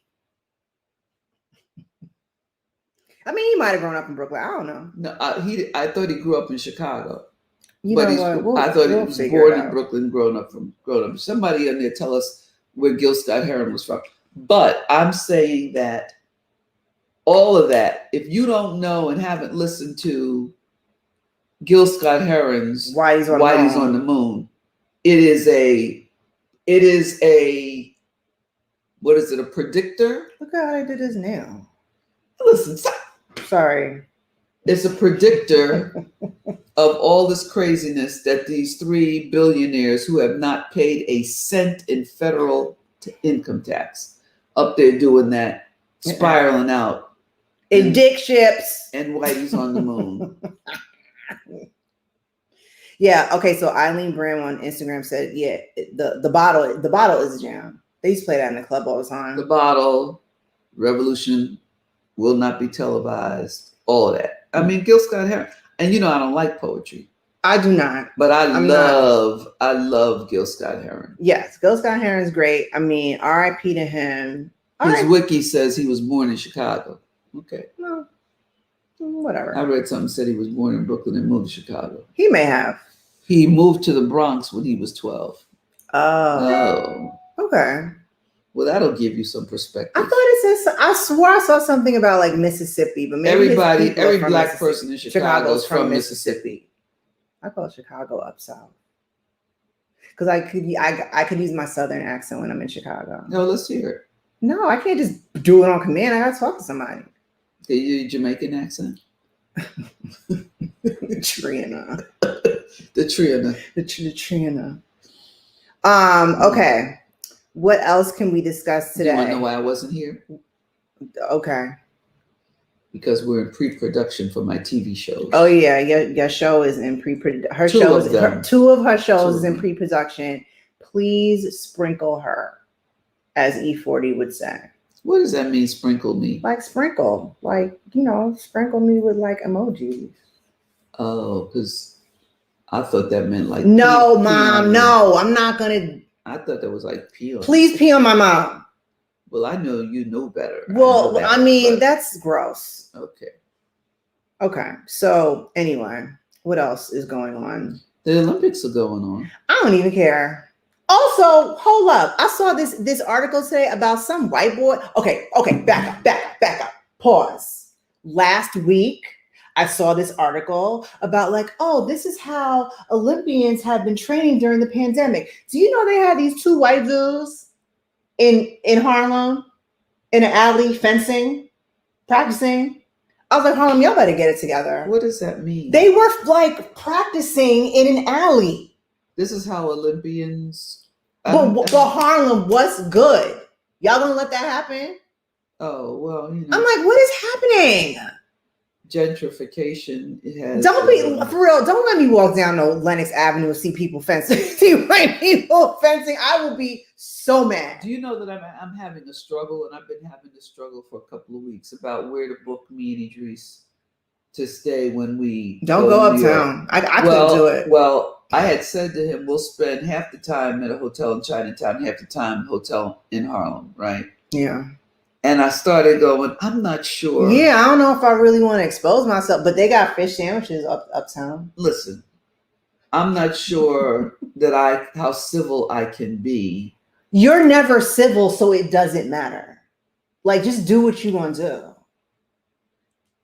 [SPEAKER 1] I mean, he might have grown up in Brooklyn. I don't know.
[SPEAKER 2] No, I thought he grew up in Chicago.
[SPEAKER 1] You know what?
[SPEAKER 2] I thought he was born in Brooklyn, grown up. Somebody in there tell us where Gil Scott-Heron was from. But I'm saying that all of that, if you don't know and haven't listened to Gil Scott-Heron's Whitey's on the Moon, it is a what is it, a predictor?
[SPEAKER 1] Look how they did his nail.
[SPEAKER 2] Listen,
[SPEAKER 1] sorry.
[SPEAKER 2] It's a predictor of all this craziness that these three billionaires who have not paid a cent in federal income tax up there doing that, spiraling out.
[SPEAKER 1] In dick ships.
[SPEAKER 2] And Whitey's on the Moon.
[SPEAKER 1] Yeah. Okay. So Eileen Bram on Instagram said, yeah, the bottle is a jam. They used to play that in the club all the time.
[SPEAKER 2] The Bottle, Revolution Will Not Be Televised, all of that. I mean, Gil Scott-Heron. And I don't like poetry.
[SPEAKER 1] I do not.
[SPEAKER 2] But I love Gil Scott-Heron.
[SPEAKER 1] Yes, Gil Scott-Heron is great. I mean, R.I.P. to him.
[SPEAKER 2] His wiki says he was born in Chicago. Okay.
[SPEAKER 1] Well, whatever.
[SPEAKER 2] I read something that said he was born in Brooklyn and moved to Chicago.
[SPEAKER 1] He may have.
[SPEAKER 2] He moved to the Bronx when he was 12.
[SPEAKER 1] Oh. Okay.
[SPEAKER 2] Well, that'll give you some perspective.
[SPEAKER 1] I thought it says. I swore I saw something about like Mississippi, but maybe
[SPEAKER 2] every black person in Chicago is from Mississippi.
[SPEAKER 1] I call Chicago up south because I could use my southern accent when I'm in Chicago.
[SPEAKER 2] No, let's hear it.
[SPEAKER 1] No, I can't just do it on command. I gotta talk to somebody.
[SPEAKER 2] Okay, you Jamaican accent.
[SPEAKER 1] Trina.
[SPEAKER 2] The Trina.
[SPEAKER 1] The Trina. Okay. What else can we discuss today?
[SPEAKER 2] You want to know why I wasn't here?
[SPEAKER 1] Okay.
[SPEAKER 2] Because we're in pre-production for my TV shows.
[SPEAKER 1] Oh yeah, your show is in pre-production. Two of her shows is in pre-production. Please sprinkle her, as E40 would say.
[SPEAKER 2] What does that mean? Sprinkle me?
[SPEAKER 1] Like sprinkle, like sprinkle me with like emojis.
[SPEAKER 2] Oh, because I thought that meant like.
[SPEAKER 1] No, Mom. No, I'm not gonna.
[SPEAKER 2] I thought that was like pee on.
[SPEAKER 1] Please pee on my mom.
[SPEAKER 2] Well, I know you know better.
[SPEAKER 1] Well, I mean, that's gross.
[SPEAKER 2] Okay.
[SPEAKER 1] Okay. So anyway, what else is going on?
[SPEAKER 2] The Olympics are going on.
[SPEAKER 1] I don't even care. Also, hold up. I saw this article today about some white boy. Okay. Back up. Pause. Last week, I saw this article about like, oh, this is how Olympians have been training during the pandemic. Do you know they had these two white dudes in Harlem, in an alley, fencing, practicing? I was like, Harlem, y'all better get it together.
[SPEAKER 2] What does that mean?
[SPEAKER 1] They were like practicing in an alley.
[SPEAKER 2] This is how Olympians.
[SPEAKER 1] But Harlem, what's good? Y'all gonna let that happen?
[SPEAKER 2] Oh, well,
[SPEAKER 1] I'm like, what is happening?
[SPEAKER 2] Gentrification has.
[SPEAKER 1] Don't be for real. Don't let me walk down no Lenox Avenue and see people fencing. See white people fencing. I will be so mad.
[SPEAKER 2] Do you know that I'm having a struggle, and I've been having this struggle for a couple of weeks about where to book me and Idris to stay when we
[SPEAKER 1] don't go uptown. I couldn't do it.
[SPEAKER 2] Well, I had said to him, we'll spend half the time at a hotel in Chinatown, half the time at a hotel in Harlem, right?
[SPEAKER 1] Yeah.
[SPEAKER 2] And I started going, I'm not sure.
[SPEAKER 1] Yeah, I don't know if I really want to expose myself, but they got fish sandwiches uptown.
[SPEAKER 2] Listen, I'm not sure how civil I can be.
[SPEAKER 1] You're never civil, so it doesn't matter. Like, just do what you want to do.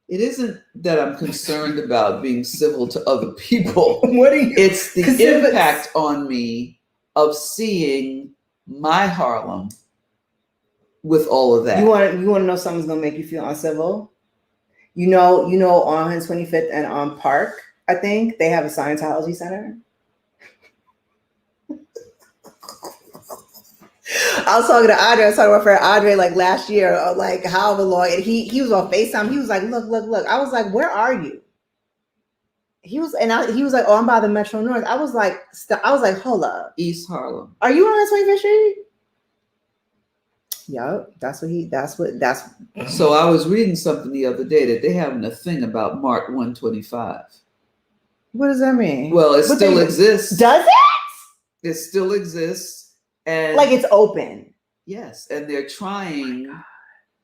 [SPEAKER 2] It isn't that I'm concerned about being civil to other people.
[SPEAKER 1] What are you?
[SPEAKER 2] It's the impact on me of seeing my Harlem with all of that.
[SPEAKER 1] You want to know something's gonna make you feel uncivil? You know, on 125th and on Park, I think they have a Scientology center. I was talking to Andre. I was talking to my friend Andre like last year, or like however long, and he was on FaceTime. He was like, "Look." I was like, "Where are you?" He was like, "Oh, I'm by the Metro North." I was like, "Hold up,
[SPEAKER 2] East Harlem.
[SPEAKER 1] Are you on 125th Street?" Yep, that's.
[SPEAKER 2] So I was reading something the other day that they're having a thing about Mart 125.
[SPEAKER 1] What does that mean?
[SPEAKER 2] Well, it still exists.
[SPEAKER 1] Does it?
[SPEAKER 2] It still exists. And
[SPEAKER 1] like it's open.
[SPEAKER 2] Yes, and they're trying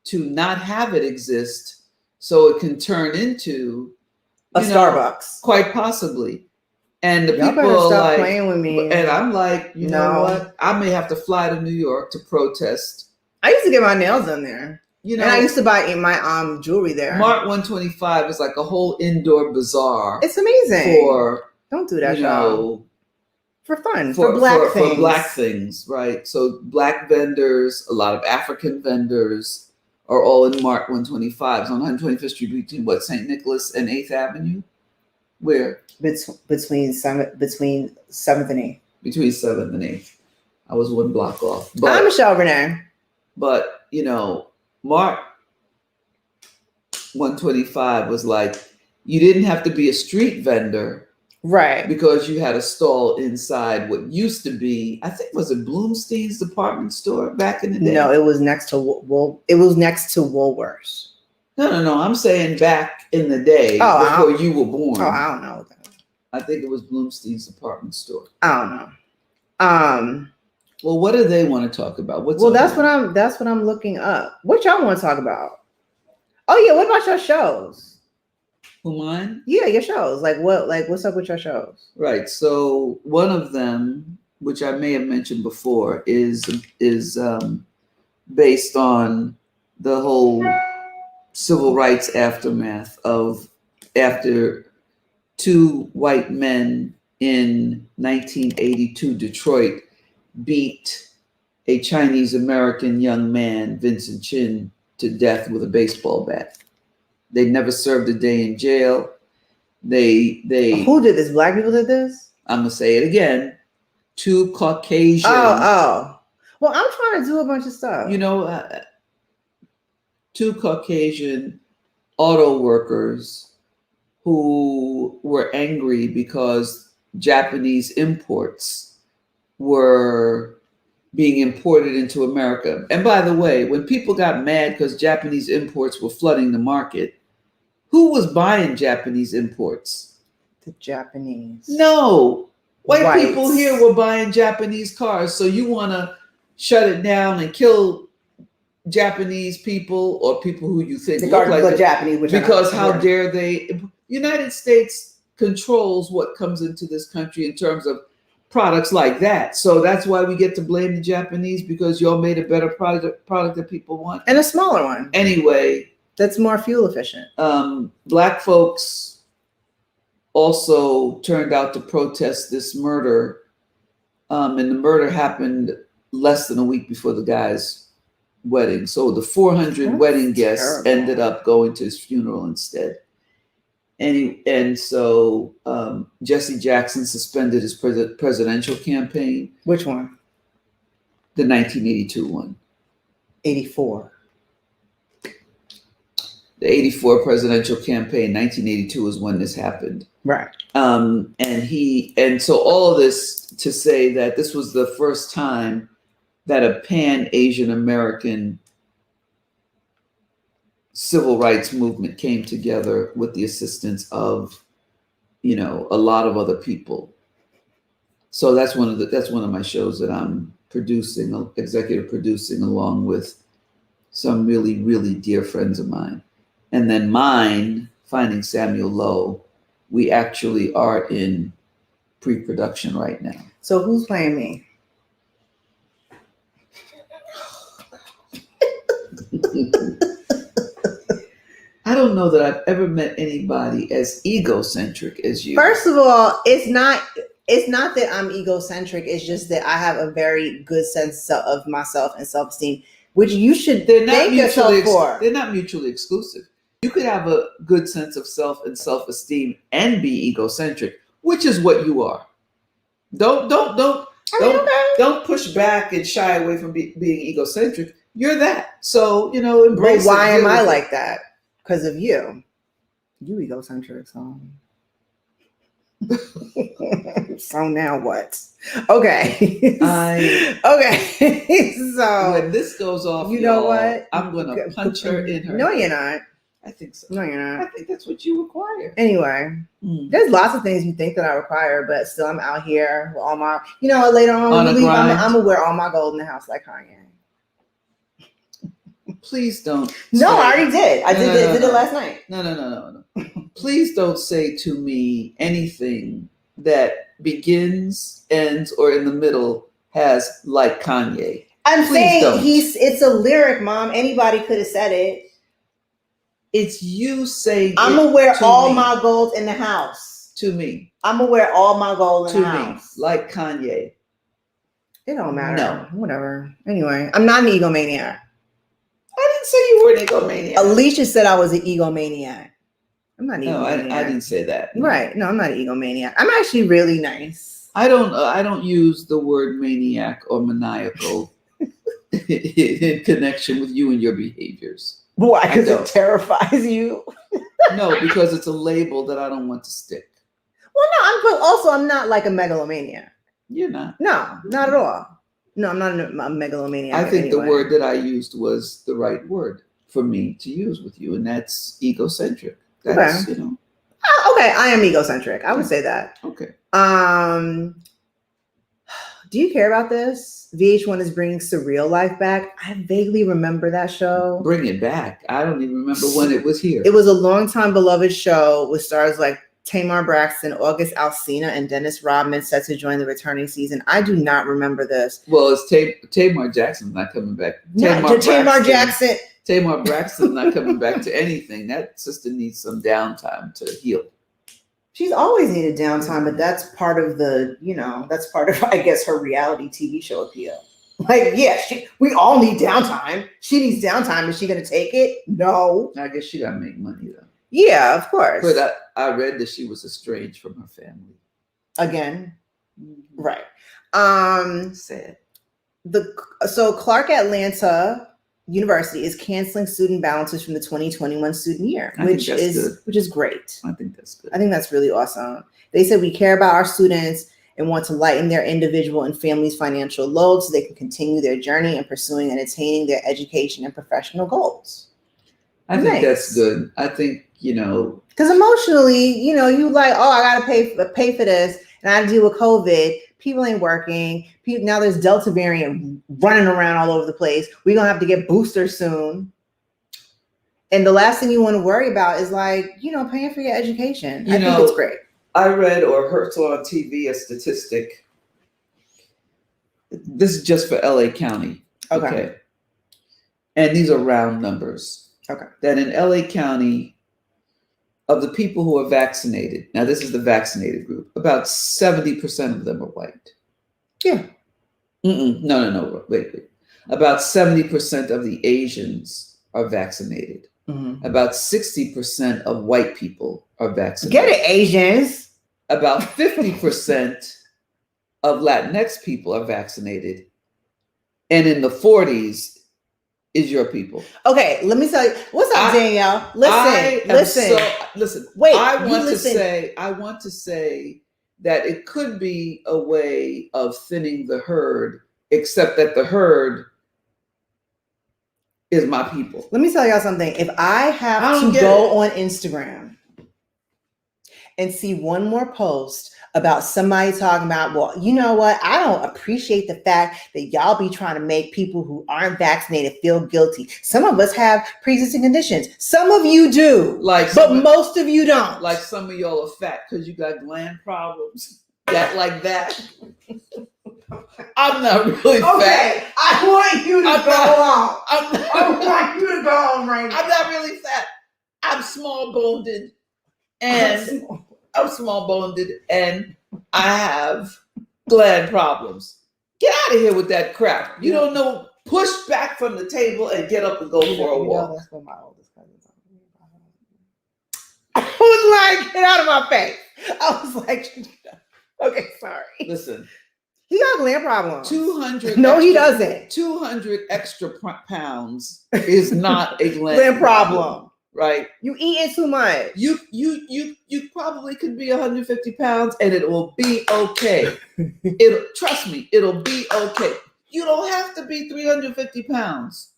[SPEAKER 2] to not have it exist so it can turn into
[SPEAKER 1] a Starbucks.
[SPEAKER 2] Quite possibly. And the
[SPEAKER 1] Y'all
[SPEAKER 2] people
[SPEAKER 1] better
[SPEAKER 2] are
[SPEAKER 1] stop
[SPEAKER 2] like,
[SPEAKER 1] playing with me.
[SPEAKER 2] And I'm like, you know what? I may have to fly to New York to protest.
[SPEAKER 1] I used to get my nails done there.
[SPEAKER 2] And
[SPEAKER 1] I used to buy my jewelry there.
[SPEAKER 2] Mart 125 is like a whole indoor bazaar.
[SPEAKER 1] It's amazing.
[SPEAKER 2] Don't
[SPEAKER 1] do that, y'all. For fun, for
[SPEAKER 2] black things, right? So black vendors, a lot of African vendors are all in Mart 125. It's on 125th Street between St. Nicholas and 8th Avenue? Where?
[SPEAKER 1] Between 7th and 8th.
[SPEAKER 2] Between 7th and 8th. I was one block off.
[SPEAKER 1] I'm Michelle Renee.
[SPEAKER 2] But, Mart 125 was like, you didn't have to be a street vendor.
[SPEAKER 1] Right.
[SPEAKER 2] Because you had a stall inside what used to be, I think, was it Bloomstein's department store back in the day?
[SPEAKER 1] No, it was next to Woolworths.
[SPEAKER 2] No. I'm saying back in the day before you were born.
[SPEAKER 1] Oh, I don't know.
[SPEAKER 2] I think it was Bloomstein's department store.
[SPEAKER 1] I don't know.
[SPEAKER 2] Well, what do they want to talk about?
[SPEAKER 1] That's what I'm looking up. What y'all want to talk about? Oh yeah, what about your shows?
[SPEAKER 2] Who, mine?
[SPEAKER 1] Yeah, your shows. What's up with your shows?
[SPEAKER 2] Right. So one of them, which I may have mentioned before, is based on the whole civil rights aftermath of after two white men in 1982 Detroit beat a Chinese American young man, Vincent Chin, to death with a baseball bat. They never served a day in jail. They
[SPEAKER 1] Who did this? Black people did this?
[SPEAKER 2] I'm gonna say it again. Two Caucasian.
[SPEAKER 1] Oh. Well, I'm trying to do a bunch of stuff.
[SPEAKER 2] Two Caucasian auto workers who were angry because Japanese imports were being imported into America. And by the way, when people got mad because Japanese imports were flooding the market, who was buying Japanese imports?
[SPEAKER 1] The Japanese.
[SPEAKER 2] No. White
[SPEAKER 1] Whites.
[SPEAKER 2] people here were buying Japanese cars. So you want to shut it down and kill Japanese people or people who you think look like
[SPEAKER 1] Japanese,
[SPEAKER 2] because how dare they? United States controls what comes into this country in terms of products like that. So that's why we get to blame the Japanese, because y'all made a better product that people want.
[SPEAKER 1] And a smaller one.
[SPEAKER 2] Anyway.
[SPEAKER 1] That's more fuel efficient.
[SPEAKER 2] Black folks also turned out to protest this murder. And the murder happened less than a week before the guy's wedding. So the 400 wedding guests ended up going to his funeral instead. And so Jesse Jackson suspended his presidential campaign.
[SPEAKER 1] Which one?
[SPEAKER 2] The 1982 one.
[SPEAKER 1] 84.
[SPEAKER 2] The 84 presidential campaign, 1982 is when this happened.
[SPEAKER 1] Right.
[SPEAKER 2] And so all of this to say that this was the first time that a pan-Asian American civil rights movement came together with the assistance of, a lot of other people. So that's one of my shows that I'm producing, executive producing, along with some really, really dear friends of mine. And then mine, Finding Samuel Lowe, we actually are in pre-production right now.
[SPEAKER 1] So who's playing me?
[SPEAKER 2] I don't know that I've ever met anybody as egocentric as you.
[SPEAKER 1] First of all, it's not that I'm egocentric. It's just that I have a very good sense of myself and self-esteem, which you should thank yourself for.
[SPEAKER 2] They're not mutually exclusive. You could have a good sense of self and self-esteem and be egocentric, which is what you are. Don't push back and shy away from being egocentric. You're that. So, embrace it.
[SPEAKER 1] But why am I like that? Because of you. You egocentric, so. So now what? Okay. Okay. So
[SPEAKER 2] when this goes off,
[SPEAKER 1] you know what?
[SPEAKER 2] I'm gonna punch her in her.
[SPEAKER 1] No, you're not.
[SPEAKER 2] I think so.
[SPEAKER 1] No, you're not.
[SPEAKER 2] I think that's what you require.
[SPEAKER 1] Anyway, there's lots of things you think that I require, but still I'm out here with all my, later on when we leave, I'm gonna wear all my gold in the house like Kanye.
[SPEAKER 2] Please don't.
[SPEAKER 1] No, I already did. I did it last night.
[SPEAKER 2] No. Please don't say to me anything that begins, ends, or in the middle has like Kanye.
[SPEAKER 1] I'm saying it's a lyric, Mom. Anybody could have said it.
[SPEAKER 2] It's you saying
[SPEAKER 1] I'm gonna wear all my gold in the house.
[SPEAKER 2] To me.
[SPEAKER 1] I'm gonna wear all my gold in the house.
[SPEAKER 2] Like Kanye.
[SPEAKER 1] It don't matter.
[SPEAKER 2] No.
[SPEAKER 1] Whatever. Anyway, I'm not an egomaniac.
[SPEAKER 2] I didn't say you were an egomaniac.
[SPEAKER 1] Alicia said I was an egomaniac. I'm not an egomaniac.
[SPEAKER 2] No, I didn't say that.
[SPEAKER 1] Right. No, I'm not an egomaniac. I'm actually really nice.
[SPEAKER 2] I don't use the word maniac or maniacal in connection with you and your behaviors.
[SPEAKER 1] Why? Because it terrifies you?
[SPEAKER 2] No, because it's a label that I don't want to stick.
[SPEAKER 1] Well, no, I'm not like a megalomaniac.
[SPEAKER 2] You're not.
[SPEAKER 1] No, not at all. No, I'm not a megalomaniac.
[SPEAKER 2] I think the word that I used was the right word for me to use with you, and that's egocentric. That's,
[SPEAKER 1] okay. Okay, I am egocentric. I would say that.
[SPEAKER 2] Okay.
[SPEAKER 1] Do you care about this? VH1 is bringing Surreal Life back. I vaguely remember that show.
[SPEAKER 2] Bring it back. I don't even remember when it was here.
[SPEAKER 1] It was a long time beloved show with stars like Tamar Braxton, August Alsina, and Dennis Rodman set to join the returning season. I do not remember this.
[SPEAKER 2] Well, it's Tamar Jackson's not coming back.
[SPEAKER 1] Tamar Jackson.
[SPEAKER 2] Tamar Braxton's not coming back to anything. That sister needs some downtime to heal.
[SPEAKER 1] She's always needed downtime, but that's part of I guess, her reality TV show appeal. Like, yeah, we all need downtime. She needs downtime. Is she going to take it? No.
[SPEAKER 2] I guess she got to make money, though.
[SPEAKER 1] Yeah, of course.
[SPEAKER 2] But I read that she was estranged from her family.
[SPEAKER 1] Again. Mm-hmm. Right.
[SPEAKER 2] Sad.
[SPEAKER 1] So Clark Atlanta University is canceling student balances from the 2021 student year, which is great.
[SPEAKER 2] I think that's good.
[SPEAKER 1] I think that's really awesome. They said we care about our students and want to lighten their individual and families' financial load so they can continue their journey in pursuing and attaining their education and professional goals.
[SPEAKER 2] I think that's good. I think,
[SPEAKER 1] because emotionally, you like, oh, I got to pay for this, and I deal with COVID. People ain't working. Now there's Delta variant running around all over the place. We're going to have to get boosters soon. And the last thing you want to worry about is paying for your education. I think it's great.
[SPEAKER 2] I read or heard on TV a statistic. This is just for LA County. Okay. And these are round numbers.
[SPEAKER 1] Okay.
[SPEAKER 2] That in LA County, of the people who are vaccinated, now this is the vaccinated group, about 70% of them are white.
[SPEAKER 1] Yeah.
[SPEAKER 2] No. Wait. About 70% of the Asians are vaccinated. Mm-hmm. About 60% of white people are vaccinated.
[SPEAKER 1] Get it, Asians.
[SPEAKER 2] About 50% of Latinx people are vaccinated. And in the 40s is your people.
[SPEAKER 1] Okay, let me tell you. What's up, Danielle? Listen. Wait,
[SPEAKER 2] I want to say that it could be a way of thinning the herd, except that the herd is my people.
[SPEAKER 1] Let me tell y'all something. If I have to go on Instagram and see one more post about somebody talking about, well, you know what? I don't appreciate the fact that y'all be trying to make people who aren't vaccinated feel guilty. Some of us have pre-existing conditions. Some of you do, but most of you don't.
[SPEAKER 2] Like some of y'all are fat because you got gland problems. That. I'm not really fat.
[SPEAKER 1] Okay, I want you to go on. I want you to go on right now.
[SPEAKER 2] I'm not really fat. I'm small-boned and I have gland problems. Get out of here with that crap. You don't know. Push back from the table and get up and go for a walk.
[SPEAKER 1] That's what my oldest cousin told me. I was like, get out of my face. I was like, okay, sorry.
[SPEAKER 2] Listen.
[SPEAKER 1] He got gland problems.
[SPEAKER 2] 200.
[SPEAKER 1] No, he doesn't.
[SPEAKER 2] 200 extra pounds is not a gland
[SPEAKER 1] problem.
[SPEAKER 2] Right?
[SPEAKER 1] You eating too much.
[SPEAKER 2] You probably could be 150 pounds and it will be okay. Trust me, it'll be okay. You don't have to be 350 pounds.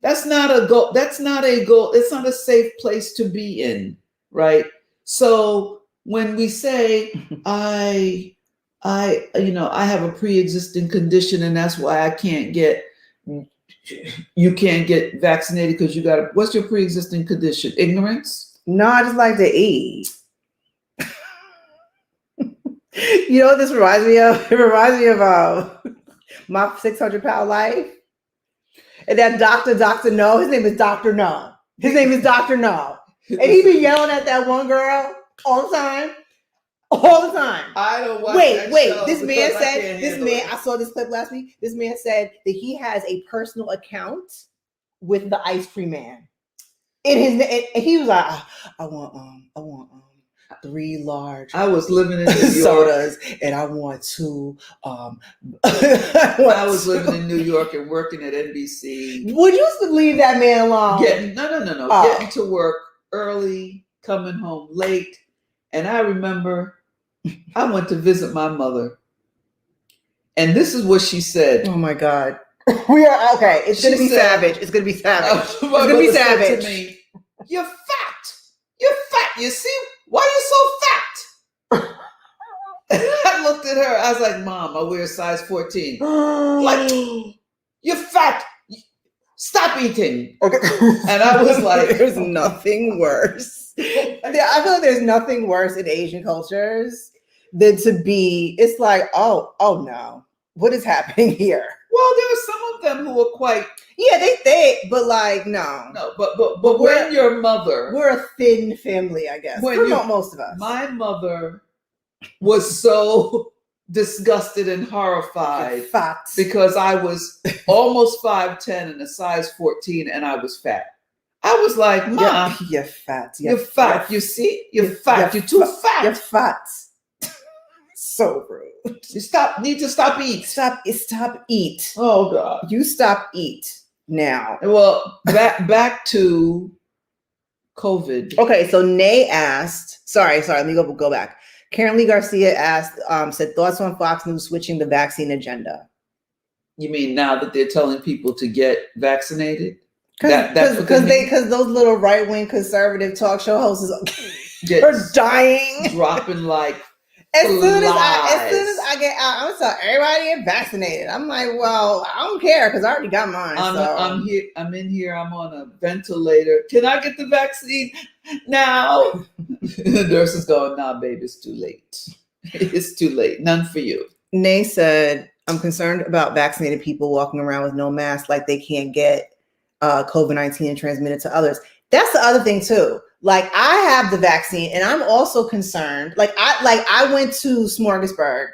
[SPEAKER 2] That's not a goal. That's not a goal. It's not a safe place to be in, right? So when we say I have a pre-existing condition and that's why you can't get vaccinated because what's your pre-existing condition? Ignorance?
[SPEAKER 1] No, I just like to eat. You know what this reminds me of? It reminds me of my 600-pound life. And that Dr. No, his name is Dr. No. His name is Dr. No. And he be yelling at that one girl all the time. All the time.
[SPEAKER 2] I don't watch
[SPEAKER 1] Wait.
[SPEAKER 2] show
[SPEAKER 1] This man said, I saw this clip last week. This man said that he has a personal account with the ice cream man. And he was like, I want 3 large.
[SPEAKER 2] I was living in New York.
[SPEAKER 1] Sodas, and I want 2.
[SPEAKER 2] I was living in New York and working at NBC.
[SPEAKER 1] Would you leave that man alone?
[SPEAKER 2] No. Getting to work early, coming home late. And I remember I went to visit my mother. And this is what she said.
[SPEAKER 1] Oh my God. We are okay. It's going to be savage. It's going to be savage. It's going to be savage.
[SPEAKER 2] To me, you're fat. You're fat. You see? Why are you so fat? I looked at her. I was like, Mom, I wear a size 14. Like, you're fat. stop eating.
[SPEAKER 1] Okay.
[SPEAKER 2] And I was like,
[SPEAKER 1] there's nothing worse. I feel like there's nothing worse in Asian cultures than to be, it's like, oh no, what is happening here?
[SPEAKER 2] Well, there were some of them who were quite.
[SPEAKER 1] Yeah, they but like, no.
[SPEAKER 2] No, but when your mother.
[SPEAKER 1] We're a thin family, I guess. For most of us.
[SPEAKER 2] My mother was so disgusted and horrified because I was almost 5'10" and a size 14 and I was fat. I was like, Ma,
[SPEAKER 1] you're fat.
[SPEAKER 2] You're fat. You see? You're fat. You're too fat.
[SPEAKER 1] You're fat. So rude.
[SPEAKER 2] You need to stop eat.
[SPEAKER 1] Stop eat.
[SPEAKER 2] Oh God.
[SPEAKER 1] You stop eat now.
[SPEAKER 2] Well, back to COVID.
[SPEAKER 1] Okay, so Nay asked, sorry, let me go back. Karen Lee Garcia asked, said thoughts on Fox News switching the vaccine agenda.
[SPEAKER 2] You mean now that they're telling people to get vaccinated?
[SPEAKER 1] Because those little right-wing conservative talk show hosts are dying,
[SPEAKER 2] dropping like
[SPEAKER 1] as soon as I get out, I'm telling everybody get vaccinated. I'm like, well, I don't care because I already got mine.
[SPEAKER 2] I'm in here. I'm on a ventilator. Can I get the vaccine now? The nurse is going, nah, babe, it's too late. It's too late. None for you.
[SPEAKER 1] Nay said, I'm concerned about vaccinated people walking around with no mask, like they can't get COVID-19 and transmit it to others. That's the other thing too. Like I have the vaccine and I'm also concerned. I went to Smorgasburg,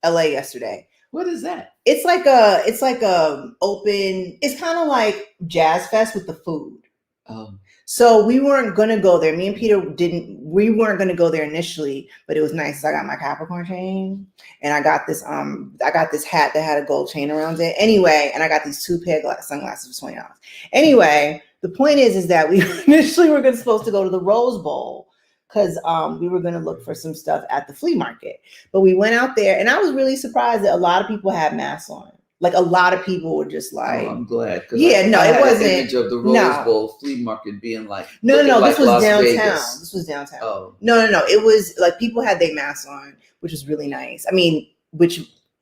[SPEAKER 1] LA yesterday.
[SPEAKER 2] What is that?
[SPEAKER 1] It's like a open, it's kind of like Jazz Fest with the food.
[SPEAKER 2] Oh.
[SPEAKER 1] So we weren't going to go there. Me and Peter we weren't going to go there initially, but it was nice. I got my Capricorn chain and I got this hat that had a gold chain around it. Anyway, and I got these 2 pair of sunglasses for $20. Anyway, the point is that we initially were supposed to go to the Rose Bowl because we were going to look for some stuff at the flea market. But we went out there and I was really surprised that a lot of people had masks on. Like a lot of people were just like,
[SPEAKER 2] oh, I'm glad.
[SPEAKER 1] Yeah, no, it wasn't.
[SPEAKER 2] An image of the Rose Bowl flea market being like,
[SPEAKER 1] no,
[SPEAKER 2] like
[SPEAKER 1] this was
[SPEAKER 2] Las
[SPEAKER 1] downtown.
[SPEAKER 2] Vegas.
[SPEAKER 1] This was downtown.
[SPEAKER 2] Oh,
[SPEAKER 1] no, it was like people had their masks on, which was really nice. I mean,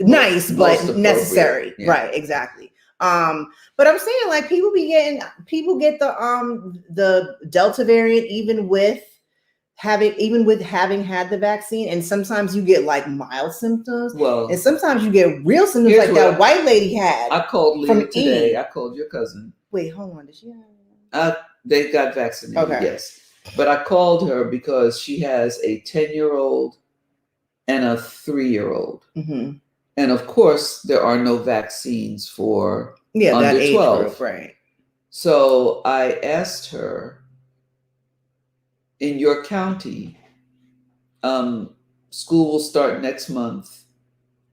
[SPEAKER 1] nice, but necessary,
[SPEAKER 2] yeah.
[SPEAKER 1] Right? Exactly. But I'm saying like people get the Delta variant even with having had the vaccine, and sometimes you get like mild symptoms.
[SPEAKER 2] Well,
[SPEAKER 1] and sometimes you get real symptoms like that white lady had.
[SPEAKER 2] I called Leah today. I called your cousin.
[SPEAKER 1] Wait, hold on. Did she have?
[SPEAKER 2] They got vaccinated. Okay. Yes, but I called her because she has a 10-year-old and a 3-year-old, and of course there are no vaccines for under
[SPEAKER 1] that
[SPEAKER 2] 12.
[SPEAKER 1] Age group, right?
[SPEAKER 2] So I asked her, in your county, school will start next month.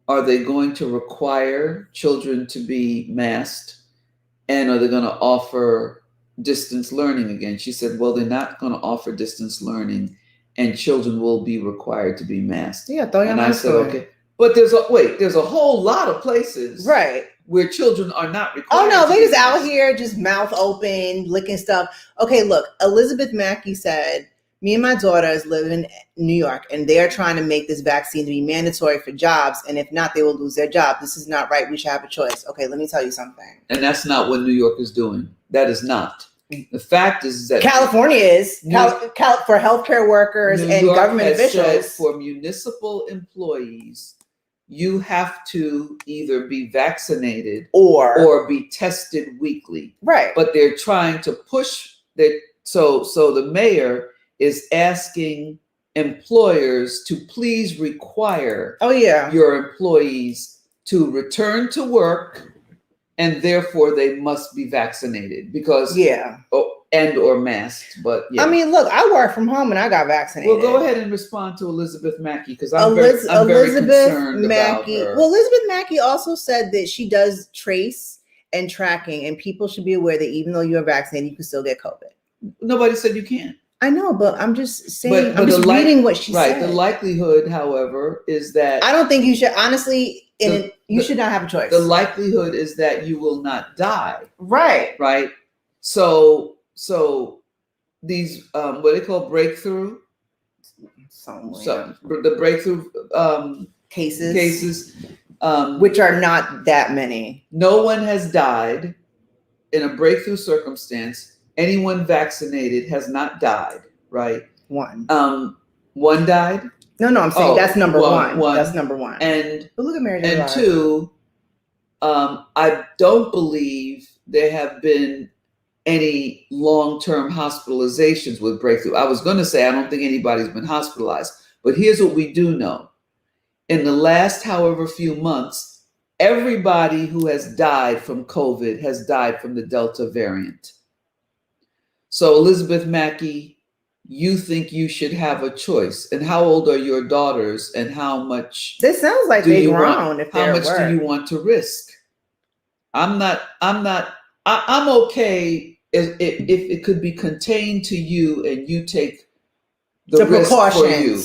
[SPEAKER 2] Are they going to require children to be masked? And are they going to offer distance learning again? She said, well, they're not going to offer distance learning and children will be required to be masked.
[SPEAKER 1] Yeah,
[SPEAKER 2] and I said, okay. But there's a whole lot of places.
[SPEAKER 1] Right.
[SPEAKER 2] Where children are not required.
[SPEAKER 1] Oh no, they just out here just mouth open, licking stuff. Okay, look, Elizabeth Mackey said, me and my daughters live in New York and they're trying to make this vaccine to be mandatory for jobs. And if not, they will lose their job. This is not right. We should have a choice. Okay, let me tell you something.
[SPEAKER 2] And that's not what New York is doing. That is not. The fact is that
[SPEAKER 1] California is for healthcare workers and government officials.
[SPEAKER 2] Said for municipal employees, you have to either be vaccinated or be tested weekly.
[SPEAKER 1] Right.
[SPEAKER 2] But they're trying to push that. So the mayor is asking employers to please require your employees to return to work, and therefore they must be vaccinated because or masked. But yeah.
[SPEAKER 1] I mean, look, I work from home and I got vaccinated.
[SPEAKER 2] Well, go ahead and respond to Elizabeth Mackey because I'm very concerned about her.
[SPEAKER 1] Well, Elizabeth Mackey also said that she does trace and tracking, and people should be aware that even though you're vaccinated, you can still get COVID.
[SPEAKER 2] Nobody said you can't.
[SPEAKER 1] I know, but I'm just saying. I'm just reading what she said.
[SPEAKER 2] Right. The likelihood, however, is that
[SPEAKER 1] I don't think you should. Honestly, you should not have a choice.
[SPEAKER 2] The likelihood is that you will not die.
[SPEAKER 1] Right.
[SPEAKER 2] Right. So these what they call breakthrough. The breakthrough
[SPEAKER 1] cases, which are not that many.
[SPEAKER 2] No one has died. in a breakthrough circumstance, anyone vaccinated has not died, right?
[SPEAKER 1] One.
[SPEAKER 2] One died.
[SPEAKER 1] No, I'm saying that's number one.
[SPEAKER 2] One.
[SPEAKER 1] That's number one.
[SPEAKER 2] And
[SPEAKER 1] but look at Mary J.
[SPEAKER 2] and two, I don't believe there have been any long-term hospitalizations with breakthrough. I was going to say I don't think anybody's been hospitalized, but here's what we do know. In the last however few months, everybody who has died from COVID has died from the Delta variant. So Elizabeth Mackey, you think you should have a choice. And how old are your daughters, and how much
[SPEAKER 1] this sounds like they've grown.
[SPEAKER 2] How much do you want to risk? I'm okay if it could be contained to you and you take the risk for you.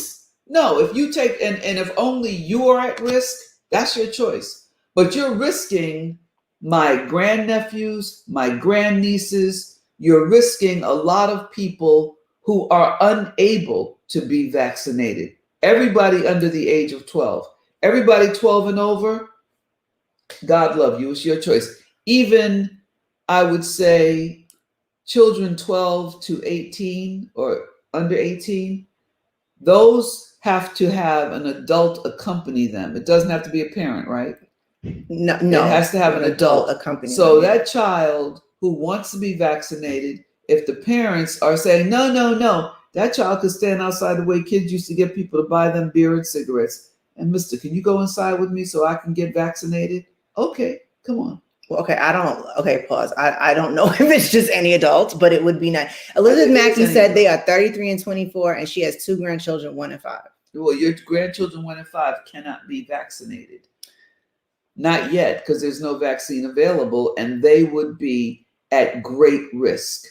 [SPEAKER 2] No, if you take, and if only you are at risk, that's your choice. But you're risking my grandnephews, my grandnieces, you're risking a lot of people who are unable to be vaccinated. Everybody under the age of 12. Everybody 12 and over, God love you, it's your choice. Even, I would say, children 12 to 18 or under 18, those have to have an adult accompany them. It doesn't have to be a parent, right?
[SPEAKER 1] No.
[SPEAKER 2] It has to have an adult
[SPEAKER 1] accompany.
[SPEAKER 2] So that child who wants to be vaccinated, if the parents are saying, no, that child could stand outside the way kids used to get people to buy them beer and cigarettes. And mister, can you go inside with me so I can get vaccinated? Okay, come on.
[SPEAKER 1] Well, okay, pause. I don't know if it's just any adult, but it would be nice. Elizabeth Mackey said they are 33 and 24, and she has 2 grandchildren, 1 and 5.
[SPEAKER 2] Well, your grandchildren 1 and 5 cannot be vaccinated. Not yet, because there's no vaccine available, and they would be at great risk.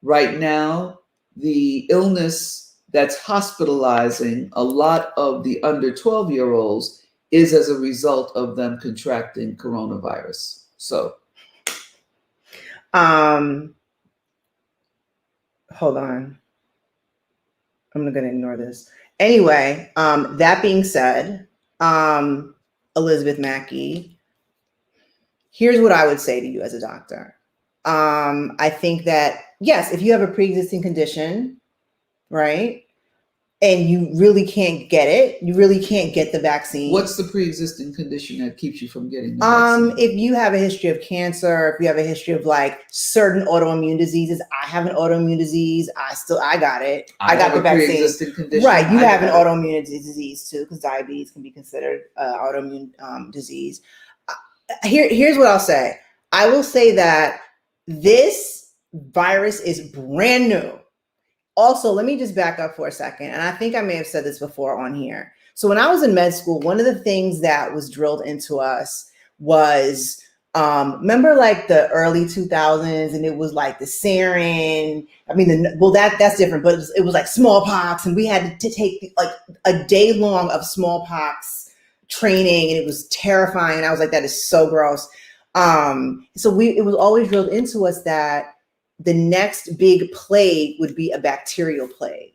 [SPEAKER 2] Right now, the illness that's hospitalizing a lot of the under 12-year-olds is as a result of them contracting coronavirus. So,
[SPEAKER 1] hold on. I'm going to ignore this. Anyway, that being said, Elizabeth Mackey, here's what I would say to you as a doctor. I think that, yes, if you have a pre-existing condition, right, and you really can't get it, you really can't get the vaccine.
[SPEAKER 2] What's the pre-existing condition that keeps you from getting the vaccine?
[SPEAKER 1] If you have a history of cancer, if you have a history of like certain autoimmune diseases, I have an autoimmune disease. I got it. I got the vaccine.
[SPEAKER 2] Pre-existing condition.
[SPEAKER 1] Right. You have an autoimmune disease too, because diabetes can be considered autoimmune disease. Here's what I'll say. I will say that this virus is brand new. Also, let me just back up for a second. And I think I may have said this before on here. So when I was in med school, one of the things that was drilled into us was, remember like the early 2000s, and it was like the sarin. I mean, that's different, but it was like smallpox, and we had to take like a day long of smallpox training, and it was terrifying. I was like, that is so gross. So it was always drilled into us that the next big plague would be a bacterial plague,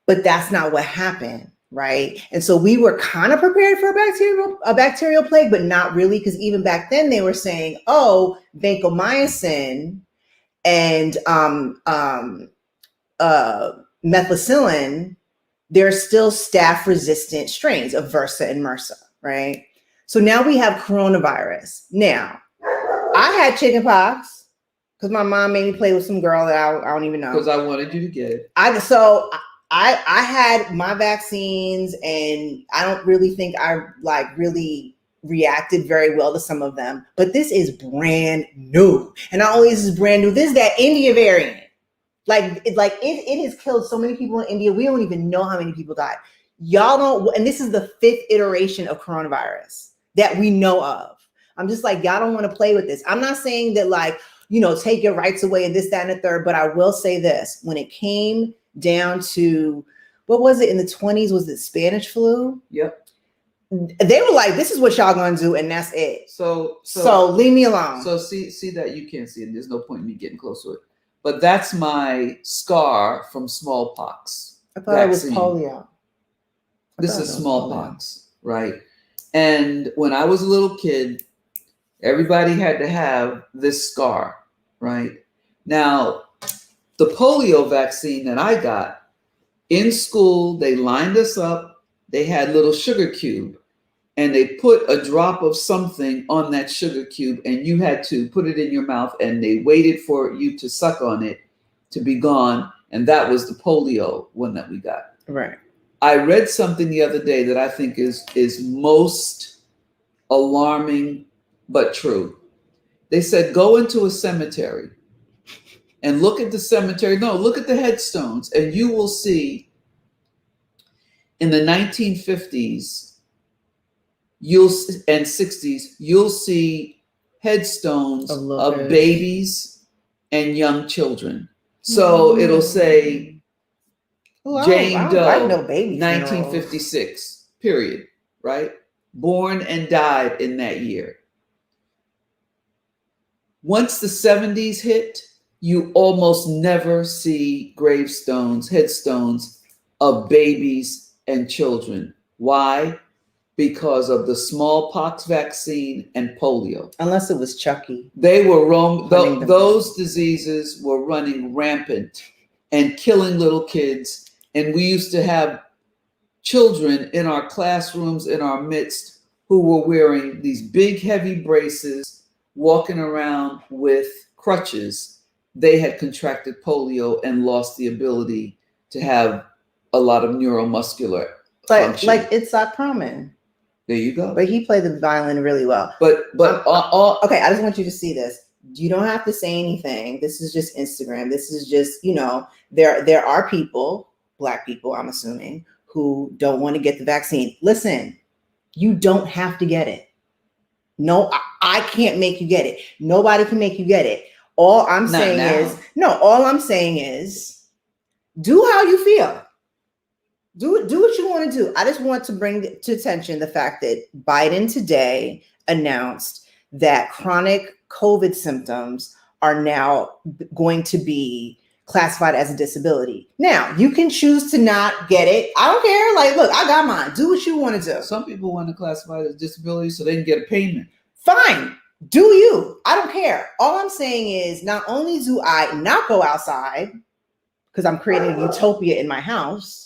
[SPEAKER 1] but that's not what happened, right? And so we were kind of prepared for a bacterial plague, but not really, because even back then they were saying, oh, vancomycin and methicillin, there are still staph-resistant strains of Versa and MRSA, right? So now we have coronavirus. Now, I had chickenpox, because my mom made me play with some girl that I don't even know.
[SPEAKER 2] Because I wanted you to get it.
[SPEAKER 1] I had my vaccines, and I don't really think I really reacted very well to some of them. But this is brand new. And not only is this brand new, this is that India variant. It has killed so many people in India. We don't even know how many people died. Y'all don't, and this is the 5th iteration of coronavirus that we know of. I'm just like, y'all don't want to play with this. I'm not saying that take your rights away and this, that, and the third. But I will say this, when it came down to, what was it in the 20s? Was it Spanish flu?
[SPEAKER 2] Yep.
[SPEAKER 1] They were like, this is what y'all gonna do, and that's it. So leave me alone.
[SPEAKER 2] So see that you can't see it. There's no point in me getting close to it. But that's my scar from smallpox.
[SPEAKER 1] I thought it was polio.
[SPEAKER 2] This is smallpox, right? And when I was a little kid, everybody had to have this scar, right? Now, the polio vaccine that I got in school, they lined us up. They had little sugar cube, and they put a drop of something on that sugar cube, and you had to put it in your mouth, and they waited for you to suck on it to be gone. And that was the polio one that we got.
[SPEAKER 1] Right.
[SPEAKER 2] I read something the other day that I think is most alarming but true. They said, go into a cemetery and look at the cemetery. No, look at the headstones, and you will see in the 1950s and 60s, you'll see headstones of babies and young children. So it'll say Jane Doe, 1956, period, right? Born and died in that year. Once the 70s hit, you almost never see gravestones, headstones of babies and children. Why? Because of the smallpox vaccine and polio.
[SPEAKER 1] Unless it was Chucky.
[SPEAKER 2] They were those diseases were running rampant and killing little kids. And we used to have children in our classrooms in our midst who were wearing these big, heavy braces, walking around with crutches. They had contracted polio and lost the ability to have a lot of neuromuscular function. Like
[SPEAKER 1] Itzhak Perlman.
[SPEAKER 2] There you go.
[SPEAKER 1] But he played the violin really well.
[SPEAKER 2] But
[SPEAKER 1] okay, I just want you to see this. You don't have to say anything. This is just Instagram. This is just, there are people, Black people, I'm assuming, who don't want to get the vaccine. Listen, you don't have to get it. No, I can't make you get it. Nobody can make you get it. All I'm saying is do how you feel. Do what you want to do. I just want to bring to attention the fact that Biden today announced that chronic COVID symptoms are now going to be classified as a disability. Now, you can choose to not get it. I don't care. Like, look, I got mine. Do what you want to do.
[SPEAKER 2] Some people want to classify it as disability so they can get a payment.
[SPEAKER 1] Fine. Do you. I don't care. All I'm saying is not only do I not go outside because I'm creating a utopia in my house,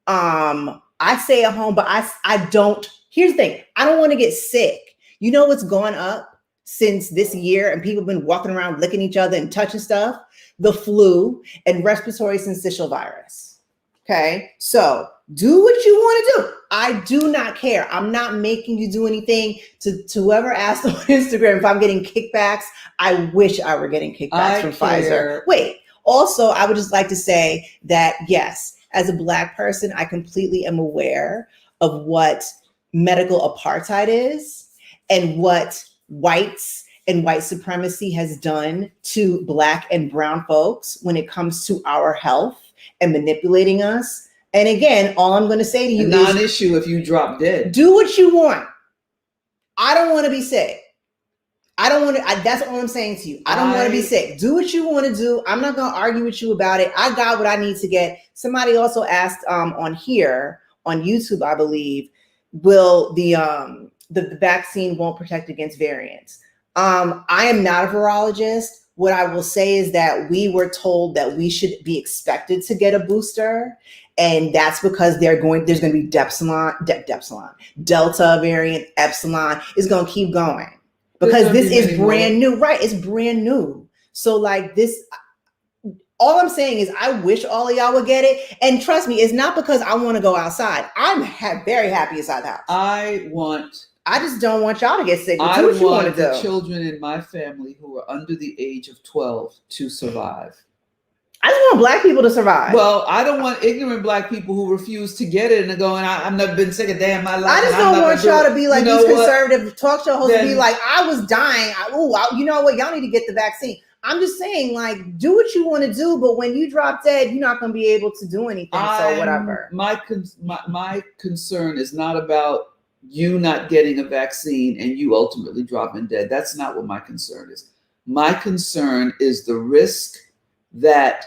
[SPEAKER 1] I stay at home, but I don't. Here's the thing. I don't want to get sick. You know what's gone up since this year and people have been walking around licking each other and touching stuff? The flu and respiratory syncytial virus. Okay. So do what you want to do. I do not care. I'm not making you do anything. To whoever asked on Instagram if I'm getting kickbacks, I wish I were getting kickbacks from Pfizer. Wait, also, I would just like to say that, yes, as a Black person, I completely am aware of what medical apartheid is and what whites and white supremacy has done to Black and brown folks when it comes to our health and manipulating us. And again, all I'm going to say to you
[SPEAKER 2] is non-issue if you drop dead.
[SPEAKER 1] Do what you want. I don't want to be sick. I don't want to. That's all I'm saying to you. I don't want to be sick. Do what you want to do. I'm not going to argue with you about it. I got what I need to get. Somebody also asked on here on YouTube, I believe, will the vaccine won't protect against variants. I am not a virologist. What I will say is that we were told that we should be expected to get a booster. And that's because there's going to be Delta variant, Epsilon is going to keep going because this is brand new, right? It's brand new. So like this, all I'm saying is I wish all of y'all would get it. And trust me, it's not because I want to go outside. I'm very happy inside the house. I just don't want y'all to get sick. Do what you want to do.
[SPEAKER 2] I want the children in my family who are under the age of 12 to survive.
[SPEAKER 1] I just want Black people to survive.
[SPEAKER 2] Well, I don't want ignorant Black people who refuse to get it and are going, I've never been sick a day in my life.
[SPEAKER 1] I just don't want y'all to be like these conservative talk show hosts to be like, I was dying. You know what? Y'all need to get the vaccine. I'm just saying, like, do what you want to do, but when you drop dead, you're not going to be able to do anything. So whatever.
[SPEAKER 2] My concern is not about you not getting a vaccine and you ultimately dropping dead. That's not what my concern is. My concern is the risk that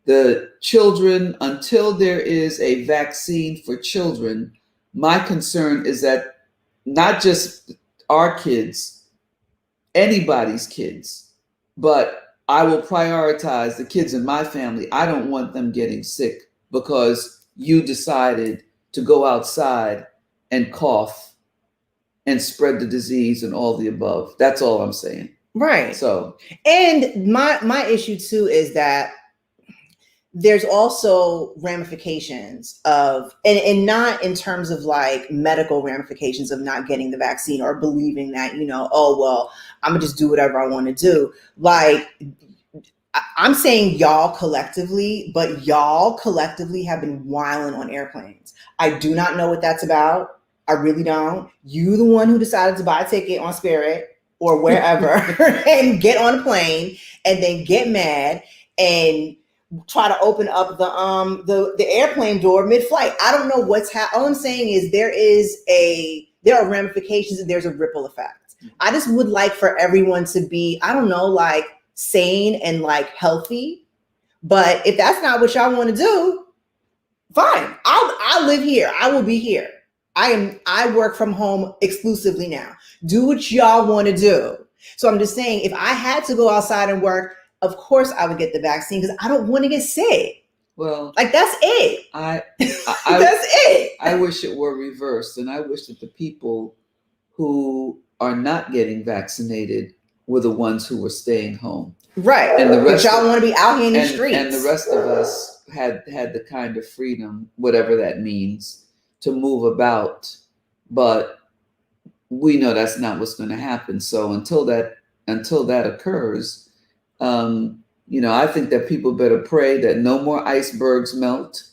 [SPEAKER 2] the children, until there is a vaccine for children, my concern is that not just our kids, anybody's kids, but I will prioritize the kids in my family. I don't want them getting sick because you decided to go outside and cough and spread the disease and all the above. That's all I'm saying.
[SPEAKER 1] Right.
[SPEAKER 2] So,
[SPEAKER 1] and my issue too is that there's also ramifications of, and not in terms of like medical ramifications of not getting the vaccine or believing that, oh, well, I'm gonna just do whatever I want to do. Like, I'm saying y'all collectively, but y'all collectively have been wilding on airplanes. I do not know what that's about. I really don't. You the one who decided to buy a ticket on Spirit or wherever and get on a plane and then get mad and try to open up the airplane door mid-flight. I don't know what's happening. All I'm saying is there are ramifications and there's a ripple effect. I just would like for everyone to be, I don't know, like sane and like healthy. But if that's not what y'all want to do, fine. I'll live here. I will be here. I work from home exclusively now. Do what y'all want to do. So I'm just saying, if I had to go outside and work, of course I would get the vaccine because I don't want to get sick.
[SPEAKER 2] Well,
[SPEAKER 1] like that's it.
[SPEAKER 2] I
[SPEAKER 1] that's it.
[SPEAKER 2] I wish it were reversed, and I wish that the people who are not getting vaccinated were the ones who were staying home.
[SPEAKER 1] Right.
[SPEAKER 2] And the rest,
[SPEAKER 1] but y'all want to be out here in the streets.
[SPEAKER 2] And the rest of us had the kind of freedom, whatever that means, to move about. But we know that's not what's going to happen. So until that occurs, I think that people better pray that no more icebergs melt.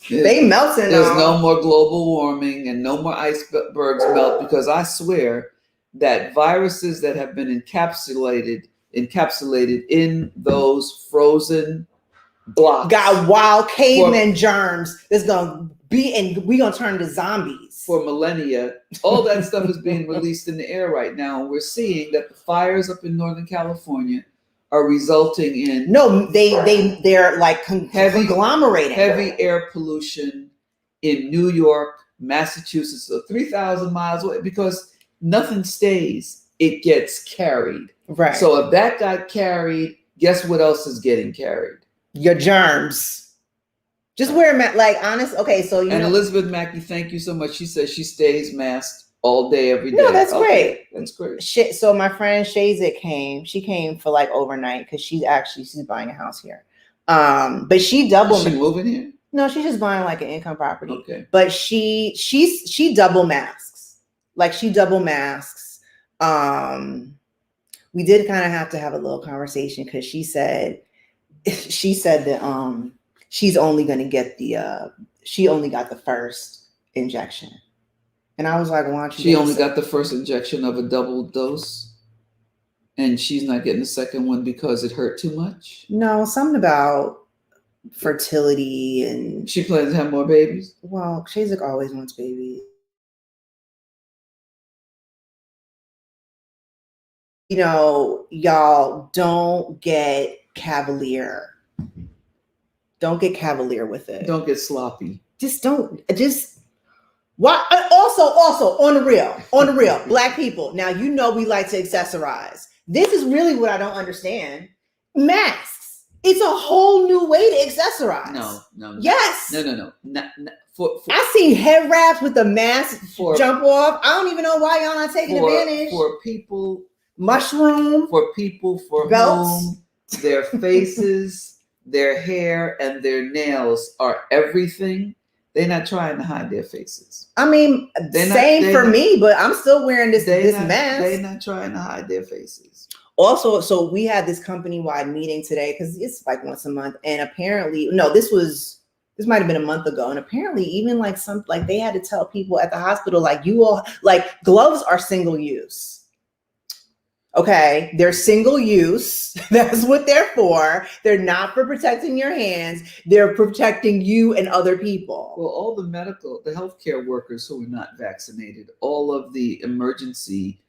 [SPEAKER 1] They melting.
[SPEAKER 2] There's no more global warming and no more icebergs melt, because I swear that viruses that have been encapsulated in those frozen blocks
[SPEAKER 1] got wild caveman germs that's gonna be, and we're gonna turn to zombies
[SPEAKER 2] for millennia. All that stuff is being released in the air right now, and we're seeing that the fires up in Northern California are resulting in
[SPEAKER 1] they're like conglomerating
[SPEAKER 2] heavy air pollution in New York, Massachusetts, so 3,000 miles away, because nothing stays, it gets carried.
[SPEAKER 1] Right.
[SPEAKER 2] So if that got carried, guess what else is getting carried?
[SPEAKER 1] Your germs. Just wear a mask. Like, honest. Okay, so
[SPEAKER 2] Elizabeth Mackey, thank you so much. She says she stays masked all day, every day.
[SPEAKER 1] No, that's great.
[SPEAKER 2] That's great.
[SPEAKER 1] So my friend Shazit came. She came for like overnight because she's buying a house here. But she double.
[SPEAKER 2] Is she moving here?
[SPEAKER 1] No, she's just buying like an income property.
[SPEAKER 2] Okay.
[SPEAKER 1] But she double masks. Like she double masks. We did kind of have to have a little conversation because she said that she's only going to get she only got the first injection. And I was like, why don't you?
[SPEAKER 2] She only got the first injection of a double dose, and she's not getting the second one because it hurt too much?
[SPEAKER 1] No, something about fertility, and
[SPEAKER 2] she plans to have more babies?
[SPEAKER 1] Well, Shazak always wants babies. Y'all don't get cavalier. Don't get cavalier with it.
[SPEAKER 2] Don't get sloppy.
[SPEAKER 1] Why? Also, on the real, Black people. Now, we like to accessorize. This is really what I don't understand. Masks. It's a whole new way to accessorize.
[SPEAKER 2] No.
[SPEAKER 1] Yes.
[SPEAKER 2] No.
[SPEAKER 1] I see head wraps with the mask jump off. I don't even know why y'all not taking advantage.
[SPEAKER 2] For people.
[SPEAKER 1] Mushroom.
[SPEAKER 2] For people for belts. Whom their faces, their hair, and their nails are everything. They're not trying to hide their faces.
[SPEAKER 1] I mean, same for me, but I'm still wearing this mask.
[SPEAKER 2] They're not trying to hide their faces.
[SPEAKER 1] Also, so we had this company-wide meeting today because it's like once a month, and apparently, this might have been a month ago, and apparently, even they had to tell people at the hospital, gloves are single use. Okay, they're single use. That's what they're for. They're not for protecting your hands. They're protecting you and other people.
[SPEAKER 2] Well, all the healthcare workers who are not vaccinated, all of the emergency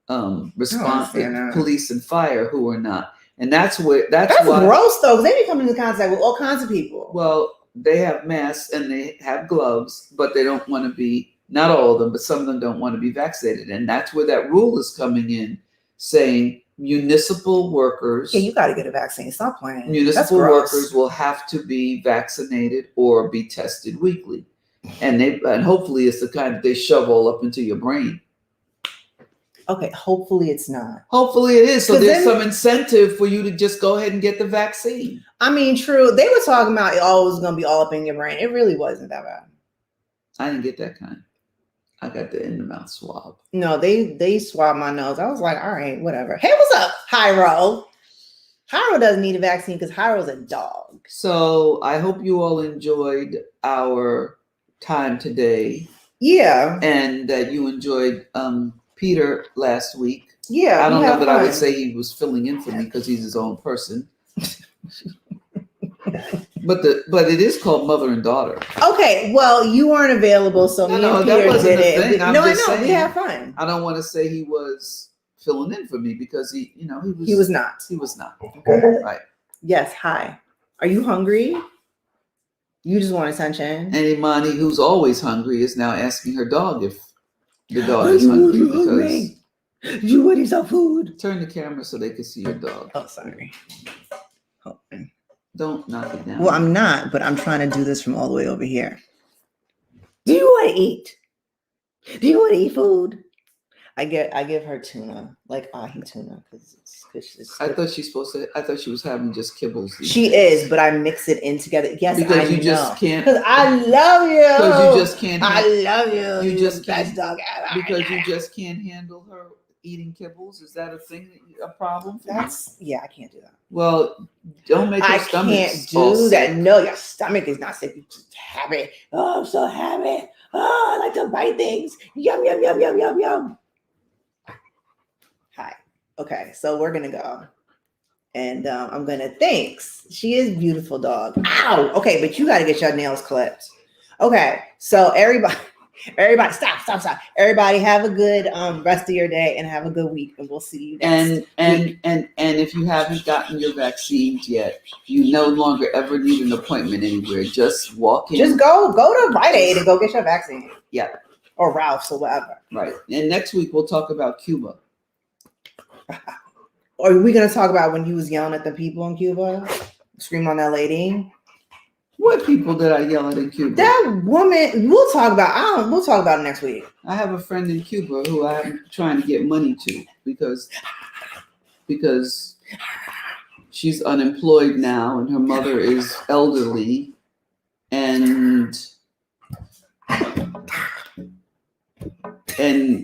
[SPEAKER 2] response, police and fire who are not, and that's why
[SPEAKER 1] gross though, because they be coming into contact with all kinds of people.
[SPEAKER 2] Well, they have masks and they have gloves, but they don't want to be. Not all of them, but some of them don't want to be vaccinated, and that's where that rule is coming in, saying municipal workers.
[SPEAKER 1] Yeah, you got to get a vaccine. Stop playing.
[SPEAKER 2] Municipal workers will have to be vaccinated or be tested weekly, and hopefully it's the kind that they shove all up into your brain.
[SPEAKER 1] Okay, hopefully it's not.
[SPEAKER 2] Hopefully it is. So there's some incentive for you to just go ahead and get the vaccine.
[SPEAKER 1] I mean, true. They were talking about it was going to be all up in your brain. It really wasn't that bad.
[SPEAKER 2] I didn't get that kind. I got the in the mouth swab.
[SPEAKER 1] No, they swabbed my nose. I was like, all right, whatever. Hey, what's up, Hyro? Hyro doesn't need a vaccine because Hyro's a dog.
[SPEAKER 2] So I hope you all enjoyed our time today.
[SPEAKER 1] Yeah.
[SPEAKER 2] And that you enjoyed Peter last week.
[SPEAKER 1] Yeah.
[SPEAKER 2] I don't know that I would say he was filling in for me because he's his own person. But it is called Mother and Daughter.
[SPEAKER 1] Okay, well, you weren't available, so me and Peter did it. No, I know, saying, we had fun.
[SPEAKER 2] I don't want to say he was filling in for me because he was.
[SPEAKER 1] He was not.
[SPEAKER 2] He was not.
[SPEAKER 1] Okay.
[SPEAKER 2] Right.
[SPEAKER 1] Yes. Hi. Are you hungry? You just want attention. And
[SPEAKER 2] Imani, who's always hungry, is now asking her dog if the dog is hungry because
[SPEAKER 1] you want some food?
[SPEAKER 2] Turn the camera so they can see your dog.
[SPEAKER 1] Oh, sorry. Oh.
[SPEAKER 2] Don't knock it down.
[SPEAKER 1] Well, I'm not, but I'm trying to do this from all the way over here. Do you want to eat? Do you want to eat food? I give her tuna, like ahi tuna, because
[SPEAKER 2] I thought she was having just kibbles.
[SPEAKER 1] She is, but I mix it in together. Yes,
[SPEAKER 2] because you just can't.
[SPEAKER 1] Because I love you.
[SPEAKER 2] Because you just can't.
[SPEAKER 1] I love you.
[SPEAKER 2] You just can't.
[SPEAKER 1] Best dog ever.
[SPEAKER 2] Because you just can't handle her eating kibbles. Is that a thing? A problem? For
[SPEAKER 1] you? I can't do that.
[SPEAKER 2] Well, don't make your stomach.
[SPEAKER 1] I can't do that. No, your stomach is not sick. You just have it. Oh, I'm so happy. Oh, I like to bite things. Yum yum yum yum yum yum. Hi. Okay, so we're gonna go, and I'm gonna. Thanks. She is beautiful dog. Ow. Okay, but you got to get your nails clipped. Okay, so everybody, stop. Everybody, have a good rest of your day and have a good week, and we'll see you next week.
[SPEAKER 2] And if you haven't gotten your vaccines yet, you no longer ever need an appointment anywhere. Just walk in.
[SPEAKER 1] Just go to Rite Aid and go get your vaccine.
[SPEAKER 2] Yeah.
[SPEAKER 1] Or Ralph's or whatever.
[SPEAKER 2] Right. And next week we'll talk about Cuba.
[SPEAKER 1] Or are we going to talk about when you was yelling at the people in Cuba? Scream on that lady?
[SPEAKER 2] What people did I yell at in Cuba?
[SPEAKER 1] That woman. We'll talk about it next week.
[SPEAKER 2] I have a friend in Cuba who I'm trying to get money to because she's unemployed now and her mother is elderly and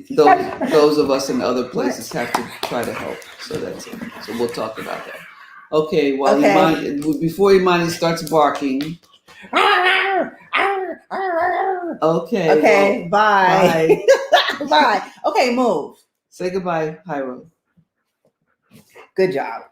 [SPEAKER 2] those of us in other places have to try to help. So that's it. So we'll talk about that. Okay, before Imani starts barking.
[SPEAKER 1] Okay, bye. Bye. Okay, move.
[SPEAKER 2] Say goodbye, Hyro.
[SPEAKER 1] Good job.